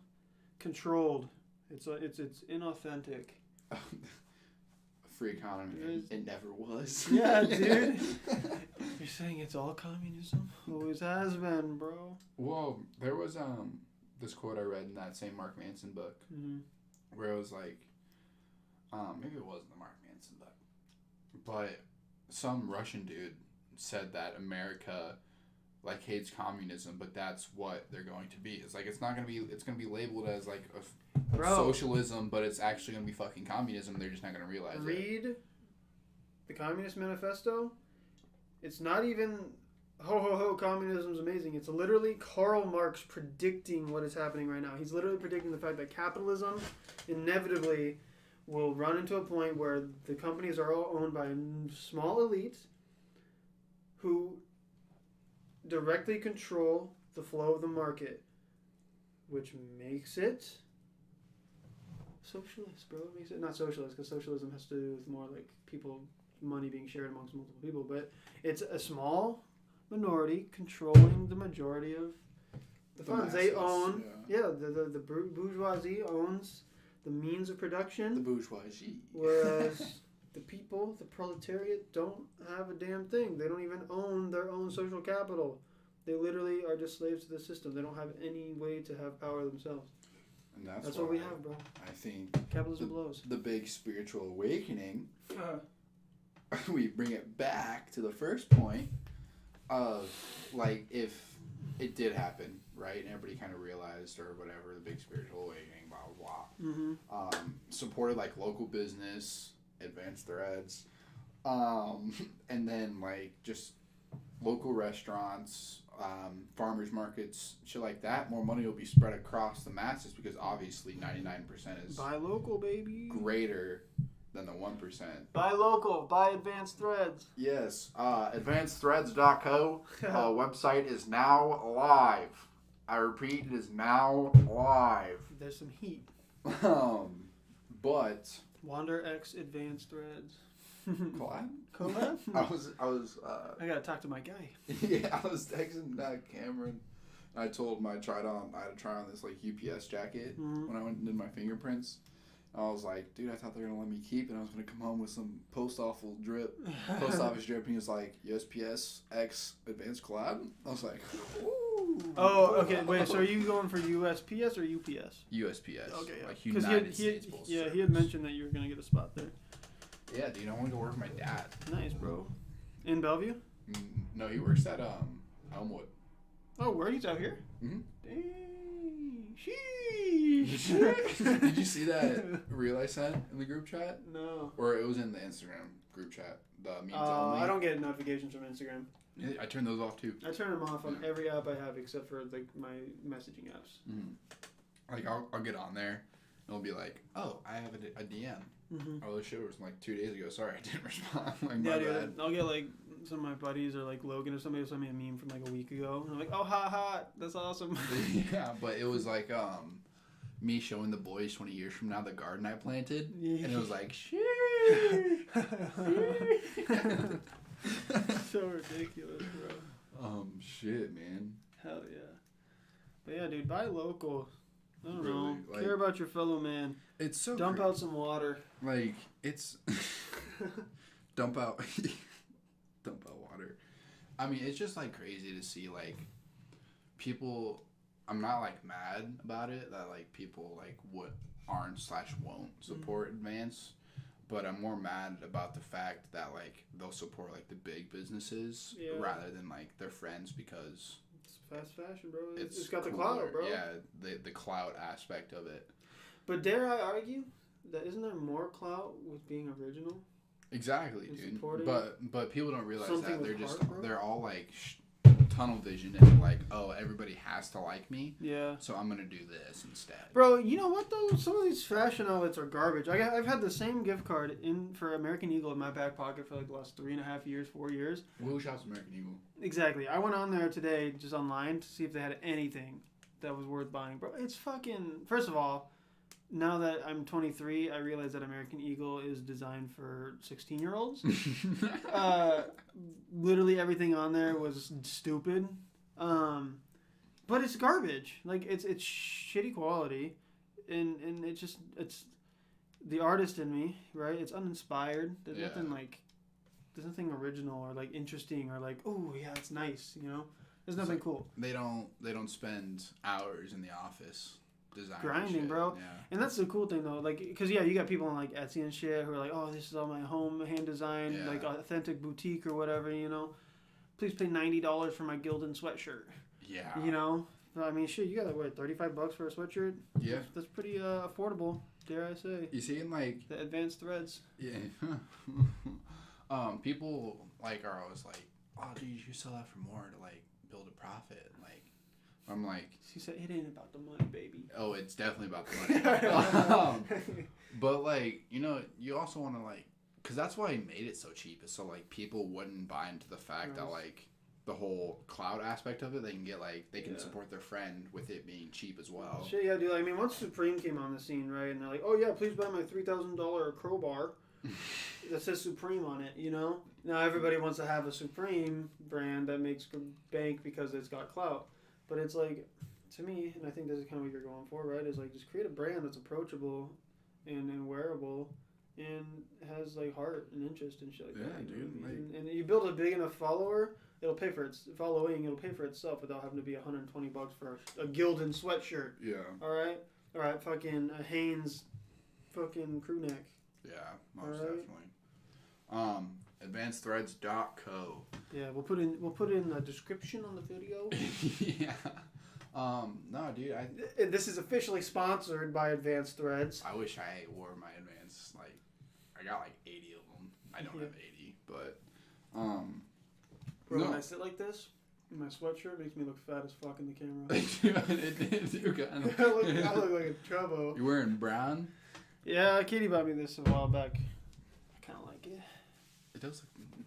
controlled. It's inauthentic. Free economy. It never was. Yeah, dude. You're saying it's all communism? Always has been, bro. Well, there was this quote I read in that same Mark Manson book, where it was like, maybe it wasn't the Mark Manson book, but some Russian dude said that America like hates communism, but that's what they're going to be. It's like it's gonna be labeled as like a socialism, but it's actually gonna be fucking communism. They're just not gonna realize it. Read the Communist Manifesto. It's not even ho communism's amazing. It's literally Karl Marx predicting what is happening right now. He's literally predicting the fact that capitalism inevitably will run into a point where the companies are all owned by a small elite who directly control the flow of the market, which makes it socialist, bro. It makes it not socialist, because socialism has to do with more like money being shared amongst multiple people, but it's a small minority controlling the majority of the funds. Masses, they own, the bourgeoisie owns the means of production. The bourgeoisie. Whereas the people, the proletariat, don't have a damn thing. They don't even own their own social capital. They literally are just slaves to the system. They don't have any way to have power themselves. And that's what we have, bro. I think capitalism blows. The big spiritual awakening, we bring it back to the first point of, like, if it did happen, right, and everybody kind of realized or whatever, the big spiritual awakening, blah, blah, blah, supported, like, local business, advanced threads, and then, like, just local restaurants, farmers markets, shit like that, more money will be spread across the masses because obviously 99% is buy local, baby, greater than the 1%. Buy local, buy Advanced Threads. Yes, advancedthreads.co website is now live. I repeat, it is now live. There's some heat. But Wander X Advanced Threads. Collab? I gotta talk to my guy. Yeah, I was texting Cameron. I told him I had to try on this like UPS jacket when I went and did my fingerprints. I was like, dude, I thought they were gonna let me keep it. I was gonna come home with some post office drip, and he was like, USPS X Advanced Collab. I was like, ooh. Oh, okay. Wait, so are you going for USPS or UPS? USPS. Okay, yeah. Like United States Postal Service. He had mentioned that you were gonna get a spot there. Yeah, dude, I want to go work with my dad. Nice, bro. In Bellevue? No, he works at Elmwood. Oh, where? He's out here? Mm-hmm. Dang. Sheesh. Did you see that reel I sent in the group chat? No. Or it was in the Instagram group chat. The memes only. I don't get notifications from Instagram. Yeah, I turn those off too. I turn them off on every app I have except for like my messaging apps. Mm-hmm. Like I'll get on there and it'll be like, oh, I have a DM. Mm-hmm. Oh, this shit was from like 2 days ago. Sorry, I didn't respond. Like, yeah, dude. I'll get like some of my buddies or like Logan or somebody will send me a meme from like a week ago. And I'm like, oh, ha, that's awesome. Yeah, but it was like me showing the boys 20 years from now the garden I planted. Yeah. And it was like, shit. So ridiculous, bro. Shit, man. Hell yeah. But yeah, dude, buy local. I don't know. Like, care about your fellow man. It's so dump out some water. Like it's dump out water. I mean, it's just like crazy to see like people. I'm not like mad about it that like people like aren't/won't support Advance, but I'm more mad about the fact that like they'll support like the big businesses rather than like their friends because it's fast fashion, bro. It's got the cooler. clout, bro. Yeah, the clout aspect of it. But dare I argue that isn't there more clout with being original? Exactly, dude. But people don't realize that they're all like tunnel vision and like, oh, everybody has to like me. Yeah. So I'm gonna do this instead. Bro, you know what though? Some of these fashion outlets are garbage. I've had the same gift card for American Eagle in my back pocket for like the last 3.5 years, 4 years. Who shops American Eagle? Exactly. I went on there today just online to see if they had anything that was worth buying. Bro, it's fucking. First of all, now that I'm 23, I realize that American Eagle is designed for 16-year-olds. Literally everything on there was stupid. But it's garbage. Like, it's shitty quality. And it's the artist in me, right? It's uninspired. There's nothing original or, like, interesting or, like, oh, yeah, it's nice, you know? There's nothing cool. They don't spend hours in the office designing grinding shit. bro. Yeah. And that's the cool thing though, like, because you got people on like Etsy and shit who are like, oh, this is all my home hand design, like authentic boutique or whatever, you know, please pay $90 for my Gildan sweatshirt. Yeah, you know, I mean, shit, you got what, $35 for a sweatshirt? Yeah, that's pretty affordable, dare I say. You see in like the advanced threads. Yeah. People like are always like, oh, dude, you should sell that for more to like build a profit. Like, I'm like, she said, it ain't about the money, baby. Oh, it's definitely about the money. But like, you know, you also want to like, because that's why he made it so cheap, is so like people wouldn't buy into the fact that like the whole cloud aspect of it, they can get like, they can support their friend with it being cheap as well. Shit, yeah, dude. I mean, once Supreme came on the scene, right, and they're like, oh yeah, please buy my $3,000 crowbar that says Supreme on it, you know? Now everybody wants to have a Supreme brand that makes bank because it's got clout. But it's like, to me, and I think this is kind of what you're going for, right? Is like, just create a brand that's approachable and wearable and has like heart and interest and shit like that. Dude. Like, and you build a big enough follower, it'll pay for it'll pay for itself without having to be $120 for a Gildan sweatshirt. Yeah. All right, fucking a Hanes fucking crew neck. Yeah, most definitely. AdvancedThreads.co. Yeah, we'll put in a description on the video. Yeah. No, dude, this is officially sponsored by Advanced Threads. I wish I wore my Advanced, like, I got like 80 of them. I don't have 80, but, Bro, when I sit like this, in my sweatshirt, it makes me look fat as fuck in the camera. it do kind of. I look like a chubbo. You're wearing brown? Yeah, Katie bought me this a while back. I kind of like it. It does look...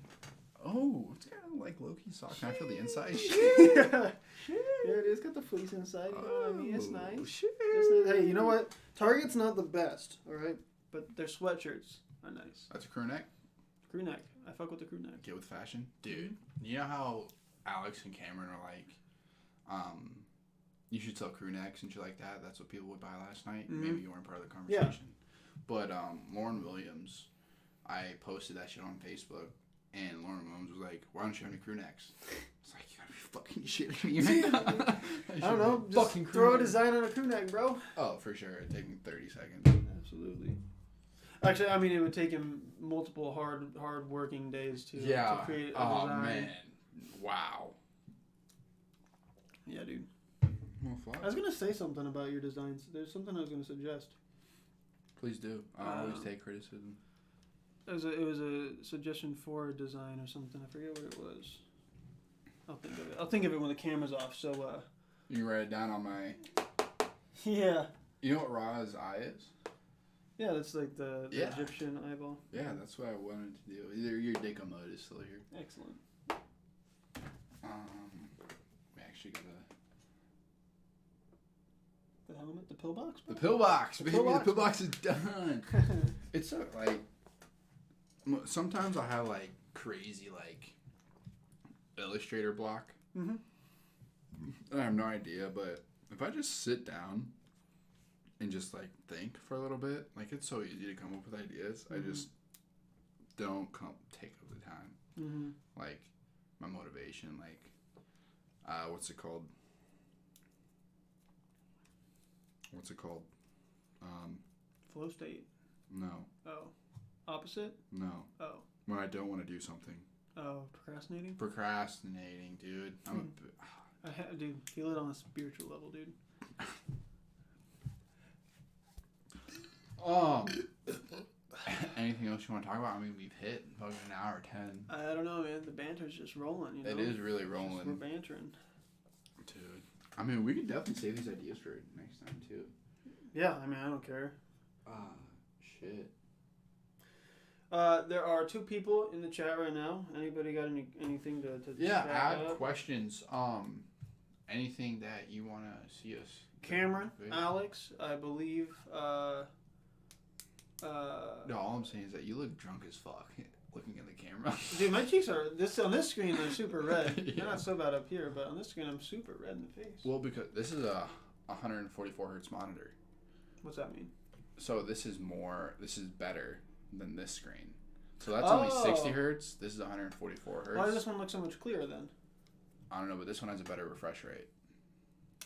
Oh, it's kind of like low-key sock. Can I feel the inside? Yeah. Yeah, it is. Got the fleece inside. You know what I mean? It's nice. It's nice. Hey, you know what? Target's not the best, all right? But their sweatshirts are nice. That's a crew neck? Crew neck. I fuck with the crew neck. Get with fashion? Dude, you know how Alex and Cameron are like, you should sell crew necks and shit like that? That's what people would buy last night. Mm-hmm. Maybe you weren't part of the conversation. Yeah. But Lauren Williams, I posted that shit on Facebook. And Lauren Williams was like, why don't you have any crew necks? It's like, you gotta be fucking shitting me right now. I don't know. Just throw a design on a crew neck, bro. Oh, for sure. It'd take me 30 seconds. Absolutely. Actually, I mean, it would take him multiple hard working days to create a design. Oh, man. Wow. Yeah, dude. Well, fuck. I was going to say something about your designs. There's something I was going to suggest. Please do. I always take criticism. It was a suggestion for a design or something. I forget what it was. I'll think of it when the camera's off. So you can write it down on my. Yeah. You know what Ra's eye is? Yeah, that's like the Egyptian eyeball. Yeah, that's what I wanted to do. Either your Dacom mode is still here. Excellent. We actually got the helmet, the pillbox. The pillbox, baby. The pillbox is done. It's so like. Sometimes I have like crazy like Illustrator block. Mm-hmm. I have no idea, but if I just sit down and just like think for a little bit, like it's so easy to come up with ideas. Mm-hmm. I just don't take up the time. Mm-hmm. Like my motivation, like what's it called? Flow state. No. Oh. Opposite? No. Oh. When I don't want to do something. Oh, procrastinating? Procrastinating, dude. Dude, feel it on a spiritual level, dude. Anything else you want to talk about? I mean, we've hit fucking an hour 10. I don't know, man. The banter's just rolling, you know? It is really rolling. We're bantering. Dude. I mean, we could definitely save these ideas for next time, too. Yeah, I mean, I don't care. Shit. There are 2 people in the chat right now. Anybody got anything to Yeah, add up? questions. Anything that you want to see us... Cameron, Alex, I believe, No, all I'm saying is that you look drunk as fuck looking at the camera. Dude, my cheeks are on this screen. They're super red. Yeah. They're not so bad up here, but on this screen, I'm super red in the face. Well, because this is a 144 hertz monitor, What's that mean? so this is better than this screen. So that's only 60 hertz. This is 144 hertz. Why does this one look so much clearer then? I don't know, but this one has a better refresh rate.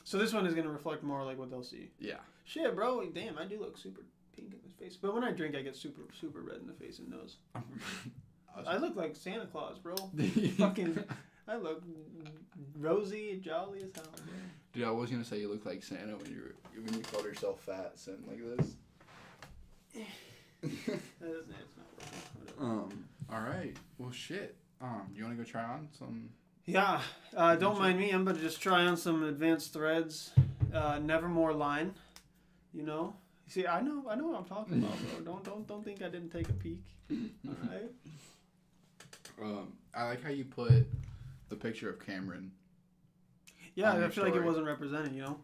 So this one is gonna reflect more like what they'll see. Yeah. Shit, bro. Damn, I do look super pink in the face. But when I drink, I get super red in the face and nose. I look like Santa Claus, bro. Fucking, I look rosy, jolly as hell, bro. Dude, I was gonna say you look like Santa when you called yourself fat, sitting like this. It's not working. All right. Well, shit. You want to go try on some? Yeah. Don't mind me. I'm about to just try on some advanced threads. Nevermore line. You know. See, I know what I'm talking about, bro. Don't think I didn't take a peek. All right. I like how you put the picture of Cameron. Yeah, on I your feel like it story. wasn't represented. You know.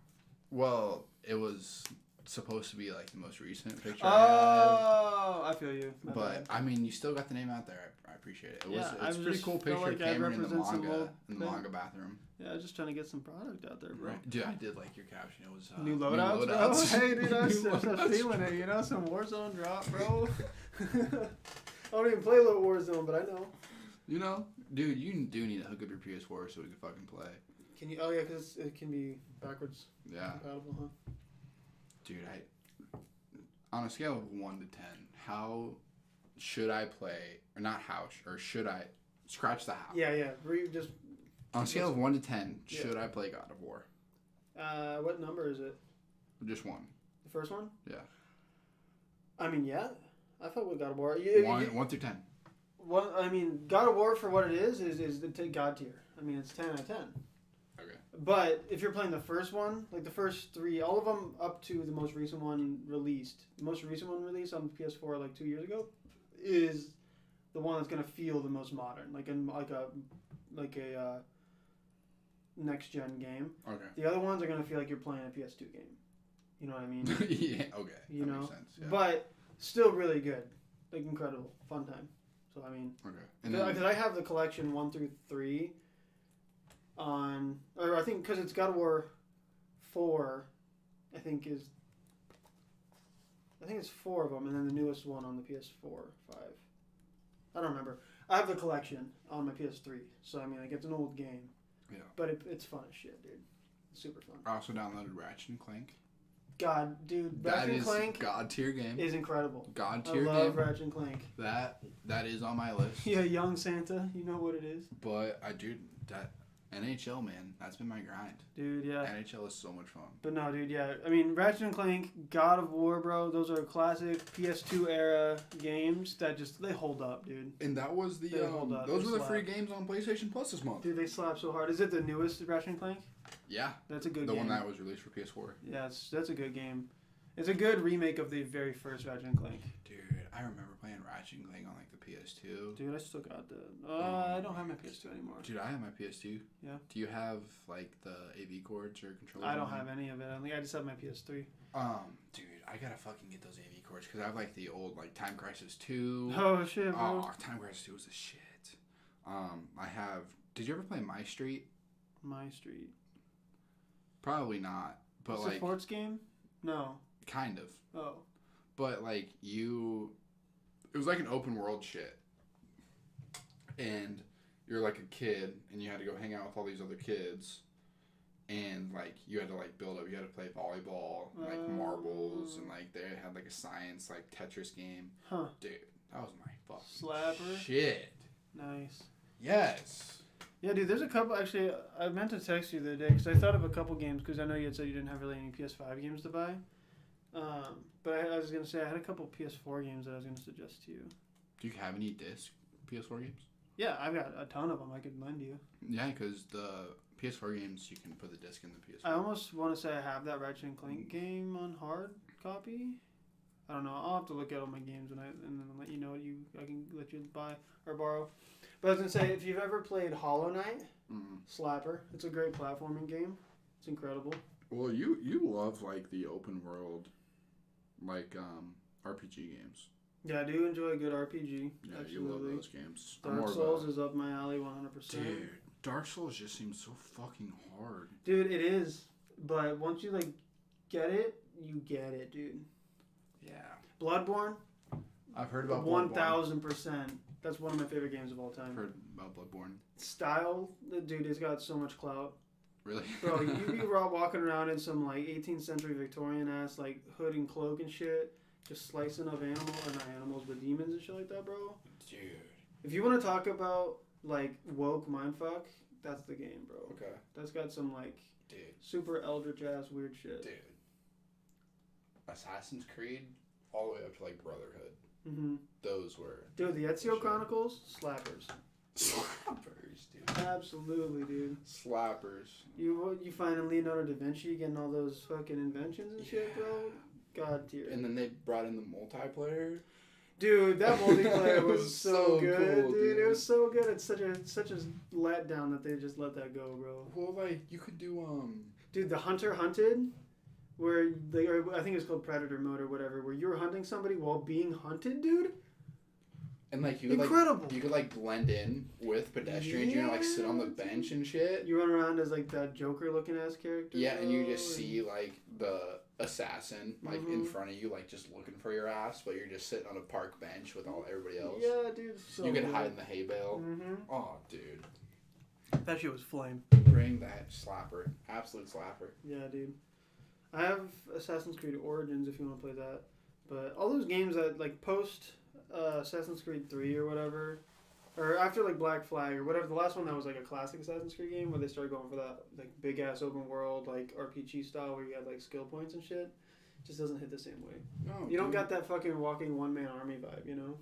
Well, it was supposed to be like the most recent picture. I feel you. My But bad. I mean, you still got the name out there. I appreciate it. Yeah, It's a pretty cool felt picture of like I'd Cameron in the represent some old manga bathroom. Yeah, I was just trying to get some product out there, bro. Right. Dude, I did like your caption. It was New loadouts, bro. Hey, dude, I was feeling it. You know, some Warzone drop, bro. I don't even play a little Warzone, but I know. You know, dude, you do need to hook up your PS4 so we can fucking play. Can you? Oh yeah, because it can be backwards Yeah. compatible, huh? Dude, on a scale of 1 to 10, how should I play, or not how, or should I, scratch the how. Yeah. Just. On a scale of 1 to 10, Yeah. should I play God of War? What number is it? Just 1. The first one? Yeah. I mean, yeah. I fuck with God of War. 1 through 10. I mean, God of War for what it is the God tier. I mean, it's 10 out of 10. Okay. But if you're playing the first one, like the first 3, all of them up to the most recent one released. The most recent one released on PS4 like 2 years ago is the one that's gonna feel the most modern, like a next gen game. Okay. The other ones are gonna feel like you're playing a PS2 game. You know what I mean? Yeah. Okay. You that know, makes sense. Yeah. but still really good, like incredible, fun time. So I mean, Okay. because I have the collection 1 through 3 on, or I think because it's God of War 4, I think it's 4 of them, and then the newest one on the PS4, 5. I don't remember. I have the collection on my PS3, so I mean, like it's an old game. Yeah. But it's fun as shit, dude. It's super fun. I also downloaded Ratchet and Clank. God, dude, That Ratchet and is Clank God tier game. is incredible. God I tier love game. Ratchet and Clank. That is on my list. Yeah, young Santa, you know what it is. But that NHL, man, that's been my grind. Dude, yeah. NHL is so much fun. But no, dude, yeah. I mean, Ratchet and Clank, God of War, bro, those are classic PS2 era games that they hold up, dude. And that was the They hold up. those They were the free slap. games on PlayStation Plus this month. Dude, they slap so hard. Is it the newest Ratchet and Clank? Yeah, That's a good the game. one that was released for PS4. Yeah, that's a good game. It's a good remake of the very first Ratchet and Clank. Dude, I remember playing Ratchet and Clank on like the PS2. Dude, I still got the. I don't have my PS2 anymore. Dude, I have my PS2. Yeah. Do you have like the AV cords or controllers? I don't have any of it. I think I just have my PS3. Dude, I gotta fucking get those AV cords because I have like the old like Time Crisis 2. Oh shit, bro. Oh, Time Crisis 2 was the shit. I have. Did you ever play My Street? My Street. Probably not, but It's like a sports game? No. kind of. Oh. But like it was like an open world shit, and you're like a kid, and you had to go hang out with all these other kids, and like you had to like build up. You had to play volleyball, and, like marbles, and like they had like a science like Tetris game. Huh. Dude, that was my fucking Slapper. shit. Nice. Yes. Yeah, dude, there's a couple. Actually, I meant to text you the other day because I thought of a couple games because I know you had said you didn't have really any PS5 games to buy. But I was going to say I had a couple PS4 games that I was going to suggest to you. Do you have any disc PS4 games? Yeah, I've got a ton of them I could lend you. Yeah, because the PS4 games, you can put the disc in the PS4. I almost want to say I have that Ratchet and Clank game on hard copy. I don't know. I'll have to look at all my games and then let you know what I can let you buy or borrow. But I was gonna say, if you've ever played Hollow Knight, Slapper, it's a great platforming game. It's incredible. Well, you love like the open world, like RPG games. Yeah, I do enjoy a good RPG. Yeah, Absolutely. you love those games. Dark Souls is up my alley 100%. Dude, Dark Souls just seems so fucking hard. Dude, it is. But once you like get it, you get it, dude. Yeah. Bloodborne. I've heard about 1000%. That's one of my favorite games of all time. I've heard about Bloodborne. Style, dude, it's got so much clout. Really? Bro, you be walking around in some like 18th century Victorian ass like hood and cloak and shit, just slicing up not animals, but demons and shit like that, bro. Dude. If you want to talk about like woke mindfuck, that's the game, bro. Okay. That's got some like super eldritch ass weird shit. Dude. Assassin's Creed, all the way up to like Brotherhood. Mm-hmm. Those were. Dude, the Ezio Chronicles, slappers. Slappers, dude. Absolutely, dude. Slappers. You find Leonardo da Vinci getting all those fucking inventions and shit, bro. God tier. And then they brought in the multiplayer. Dude, that multiplayer was so good, cool, dude. It was so good. It's such a letdown that they just let that go, bro. Well, like you could do Dude, the Hunter Hunted, where I think it's called Predator Mode or whatever, where you were hunting somebody while being hunted, dude. And like you could incredible. You could like blend in with pedestrians. You know, like sit on the bench and shit. You run around as like that Joker looking ass character. Yeah, and you just see like the assassin like in Mhm. front of you, like just looking for your ass, but you're just sitting on a park bench with everybody else. Yeah, dude. So you could good. hide in the hay bale. Mm-hmm. Oh, dude. That shit was flame. Bring that slapper. Absolute slapper. Yeah, dude. I have Assassin's Creed Origins if you want to play that. But all those games that like post Assassin's Creed 3 or whatever, or after like Black Flag or whatever, the last one that was like a classic Assassin's Creed game where they started going for that like big ass open world like RPG style where you had like skill points and shit, just doesn't hit the same way. No, you don't got that fucking walking one man army vibe, you know?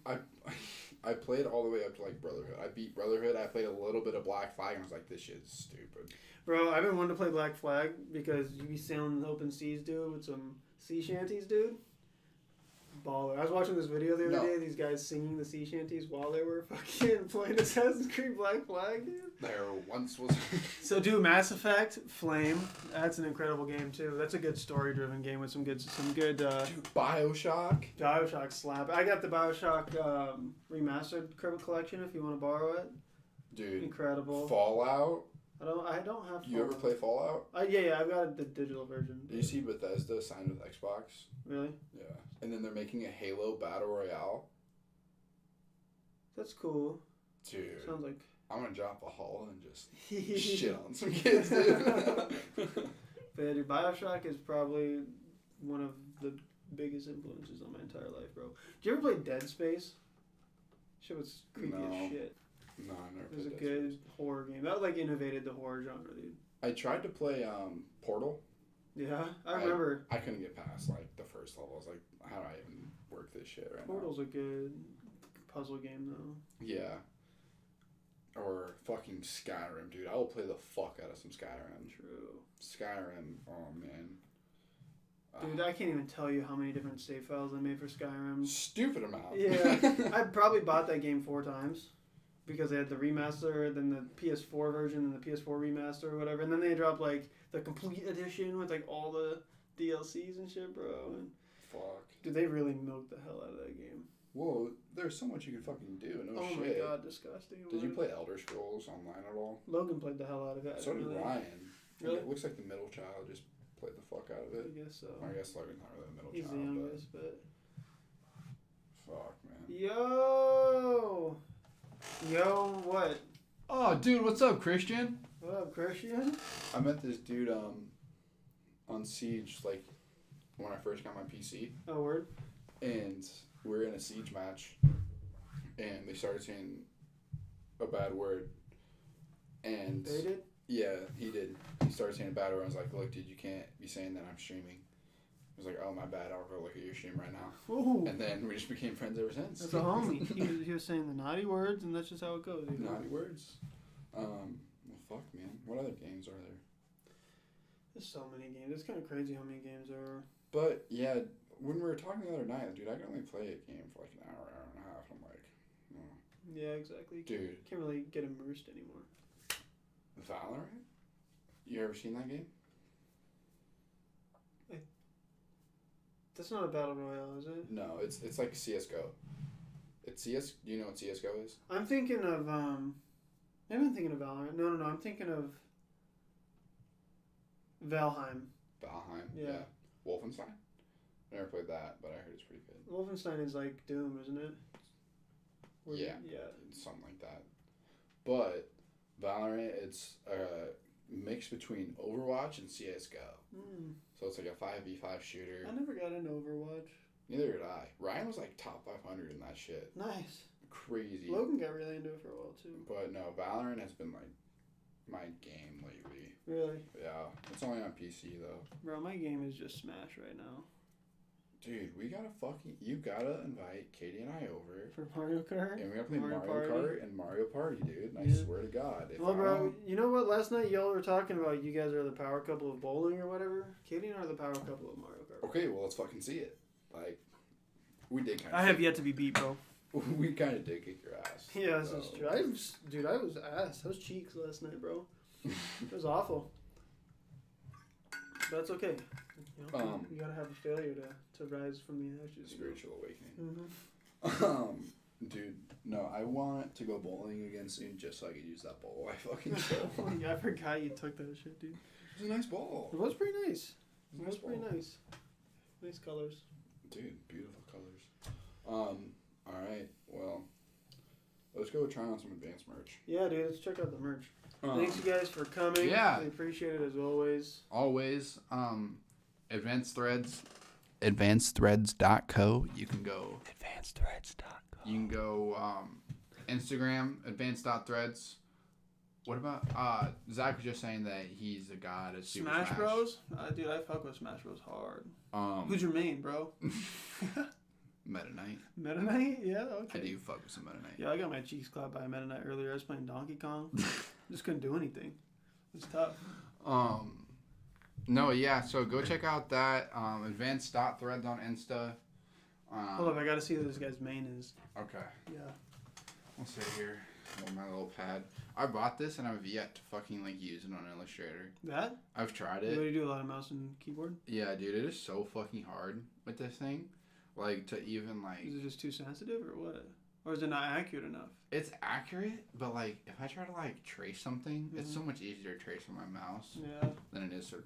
I played all the way up to like Brotherhood. I beat Brotherhood. I played a little bit of Black Flag and I was like, this shit's stupid. Bro, I've been wanting to play Black Flag because you be sailing the open seas, dude, with some sea shanties, dude. Baller. I was watching this video the other day, these guys singing the sea shanties while they were fucking playing Assassin's Creed Black Flag, dude. There once was... So, dude, Mass Effect, Flame, that's an incredible game, too. That's a good story-driven game with some good Dude, Bioshock. Bioshock slap. I got the Bioshock Remastered collection if you want to borrow it. Dude. Incredible. Fallout. I don't have Fallout. You ever play Fallout? Yeah, I've got the digital version. Did you see Bethesda signed with Xbox? Really? Yeah. And then they're making a Halo Battle Royale. That's cool. Dude. Sounds like... I'm gonna drop a haul and just shit on some kids, dude. But yeah, dude, Bioshock is probably one of the biggest influences on my entire life, bro. Did you ever play Dead Space? Shit was creepy as shit. No, I never played it. It was a Dead good Space. horror game. That like innovated the horror genre, dude. I tried to play Portal. Yeah, I remember. I couldn't get past like the first level. I was like, how do I even work this shit right Portal's a good puzzle game, though. Yeah. Or fucking Skyrim, dude. I will play the fuck out of some Skyrim. True. Skyrim, oh man. Dude, I can't even tell you how many different save files I made for Skyrim. Stupid amount. Yeah. I probably bought that game 4 times. Because they had the remaster, then the PS4 version, and the PS4 remaster or whatever. And then they dropped like the complete edition with like all the DLCs and shit, bro. And fuck. Dude, they really milked the hell out of that game. Whoa, there's so much you can fucking do. No shit. Oh my god, disgusting. Did you play Elder Scrolls Online at all? Logan played the hell out of it. So did Ryan. Really? It looks like the middle child just played the fuck out of it. I guess so. I guess Logan's not really the middle He's child. the youngest, but... Fuck, man. Yo, what? Oh, dude, what's up, Christian? What up, Christian? I met this dude on Siege, like, when I first got my PC. Oh, word? And we were in a Siege match, and they started saying a bad word. And They did? yeah, he did. He started saying a bad word. I was like, look, dude, you can't be saying that I'm streaming. I was like, oh, my bad. I'll go look at your stream right now. Ooh. And then we just became friends ever since. That's a homie. He was saying the naughty words, and that's just how it goes. You know? Naughty words. Well, fuck, man. What other games are there? There's so many games. It's kind of crazy how many games there are. But, yeah, when we were talking the other night, dude, I can only play a game for like an hour, hour and a half. I'm like, no. Yeah, exactly. Dude. Can't really get immersed anymore. Valorant? You ever seen that game? That's not a battle royale, is it? No, it's like CS:GO. It's CS. Do you know what CS:GO is? I'm thinking of maybe I'm thinking of Valorant. No, I'm thinking of Valheim. Valheim. Yeah. Wolfenstein. Never played that, but I heard it's pretty good. Wolfenstein is like Doom, isn't it? Yeah. Yeah. Something like that. But Valorant, it's a mix between Overwatch and CS:GO. So it's like a 5v5 shooter. I never got into Overwatch. Neither did I. Ryan was like top 500 in that shit. Nice. Crazy. Logan got really into it for a while too. But no, Valorant has been like my game lately. Really? Yeah. It's only on PC though. Bro, my game is just Smash right now. Dude, you gotta invite Katie and I over. For Mario Kart? And we gotta play Mario Mario Party? Kart and Mario Party, dude. And Yeah. I swear to God. Well, bro, you know what? Last night y'all were talking about you guys are the power couple of bowling or whatever. Katie and I are the power couple of Mario Kart. Okay, well, let's fucking see it. Like, we did kind of. I have yet to be beat, bro. We kind of did kick your ass. Yeah, this is true. I was ass. I was cheeks last night, bro. It was awful. But that's okay. You know, you gotta have a failure to rise from the ashes. Spiritual awakening. Mm-hmm. Dude, no, I want to go bowling again soon just so I could use that bowl. I fucking stole. Yeah, I forgot you took that shit, dude. It was a nice ball. It was pretty nice. It It was pretty nice. Nice colors. Dude, beautiful colors. Alright, well, let's go try on some advanced merch. Yeah, dude, let's check out the merch. Thanks you guys for coming. Yeah. We appreciate it as always. Always, Advanced Threads, advancedthreads.co. You can go Advancedthreads.co. You can go Instagram, advanced.threads. What about Zach was just saying that he's a god at Super Smash Bros? Dude, I fuck with Smash Bros hard. Who's your main, bro? Meta Knight. Meta Knight? Yeah, okay. I do fuck with some Meta Knight. Yeah, I got my cheeks clapped by a Meta Knight earlier. I was playing Donkey Kong. Just couldn't do anything. It was tough. No, yeah, so go check out that advanced.threads on Insta. Hold up, I gotta see who this guy's main is. Okay. Yeah. I'll sit here on my little pad. I bought this and I've yet to fucking like use it on Illustrator. That? I've tried What it. do you do? A lot of mouse and keyboard? Yeah, dude, it is so fucking hard with this thing. Like to even like. Is it just too sensitive or what? Or is it not accurate enough? It's accurate, but like if I try to like trace something, it's so much easier to trace on my mouse than it is to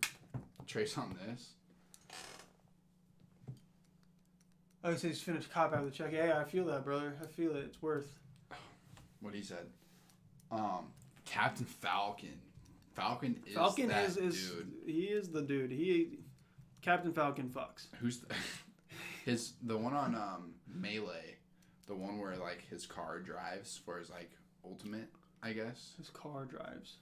trace on this. Oh, he says he's finished cop out of the check. Yeah, I feel that, brother. I feel it. It's worth. What he said. Captain Falcon. Falcon is dude. He is the dude. Captain Falcon fucks. Who's the one on Melee, the one where like his car drives for his like ultimate, I guess. His car drives.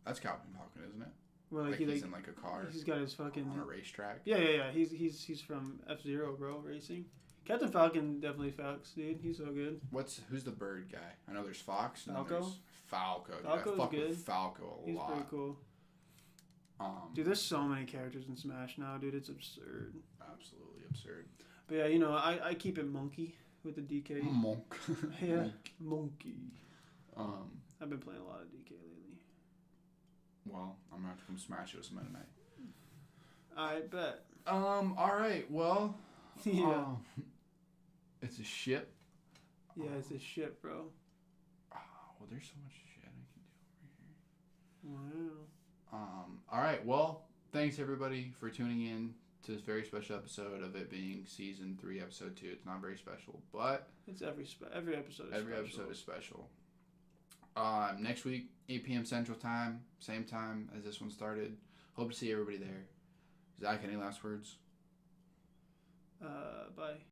That's Captain Falcon, isn't it? Well, like he's in like a car. He's got his fucking on a racetrack. Yeah. He's from F-Zero, bro, racing. Captain Falcon definitely fucks, dude. He's so good. Who's the bird guy? I know there's Fox. Falco. Falco. Falco's I fuck good. With Falco a lot. He's pretty cool. Dude, there's so many characters in Smash now, dude. It's absurd. Absolutely absurd. But yeah, you know, I keep it monkey with the DK. Monk. Yeah, monkey. I've been playing a lot of DK lately. Well, I'm gonna have to come smash it with some tonight. I bet. All right. Well. Yeah. It's a ship. Yeah, it's a ship, bro. Well, there's so much shit I can do over here. Wow. All right. Well, thanks everybody for tuning in to this very special episode of it being season 3, episode 2. It's not very special, but it's every episode. Every episode is special. Next week, 8 p.m. Central Time, same time as this one started. Hope to see everybody there. Zach, any last words? Bye.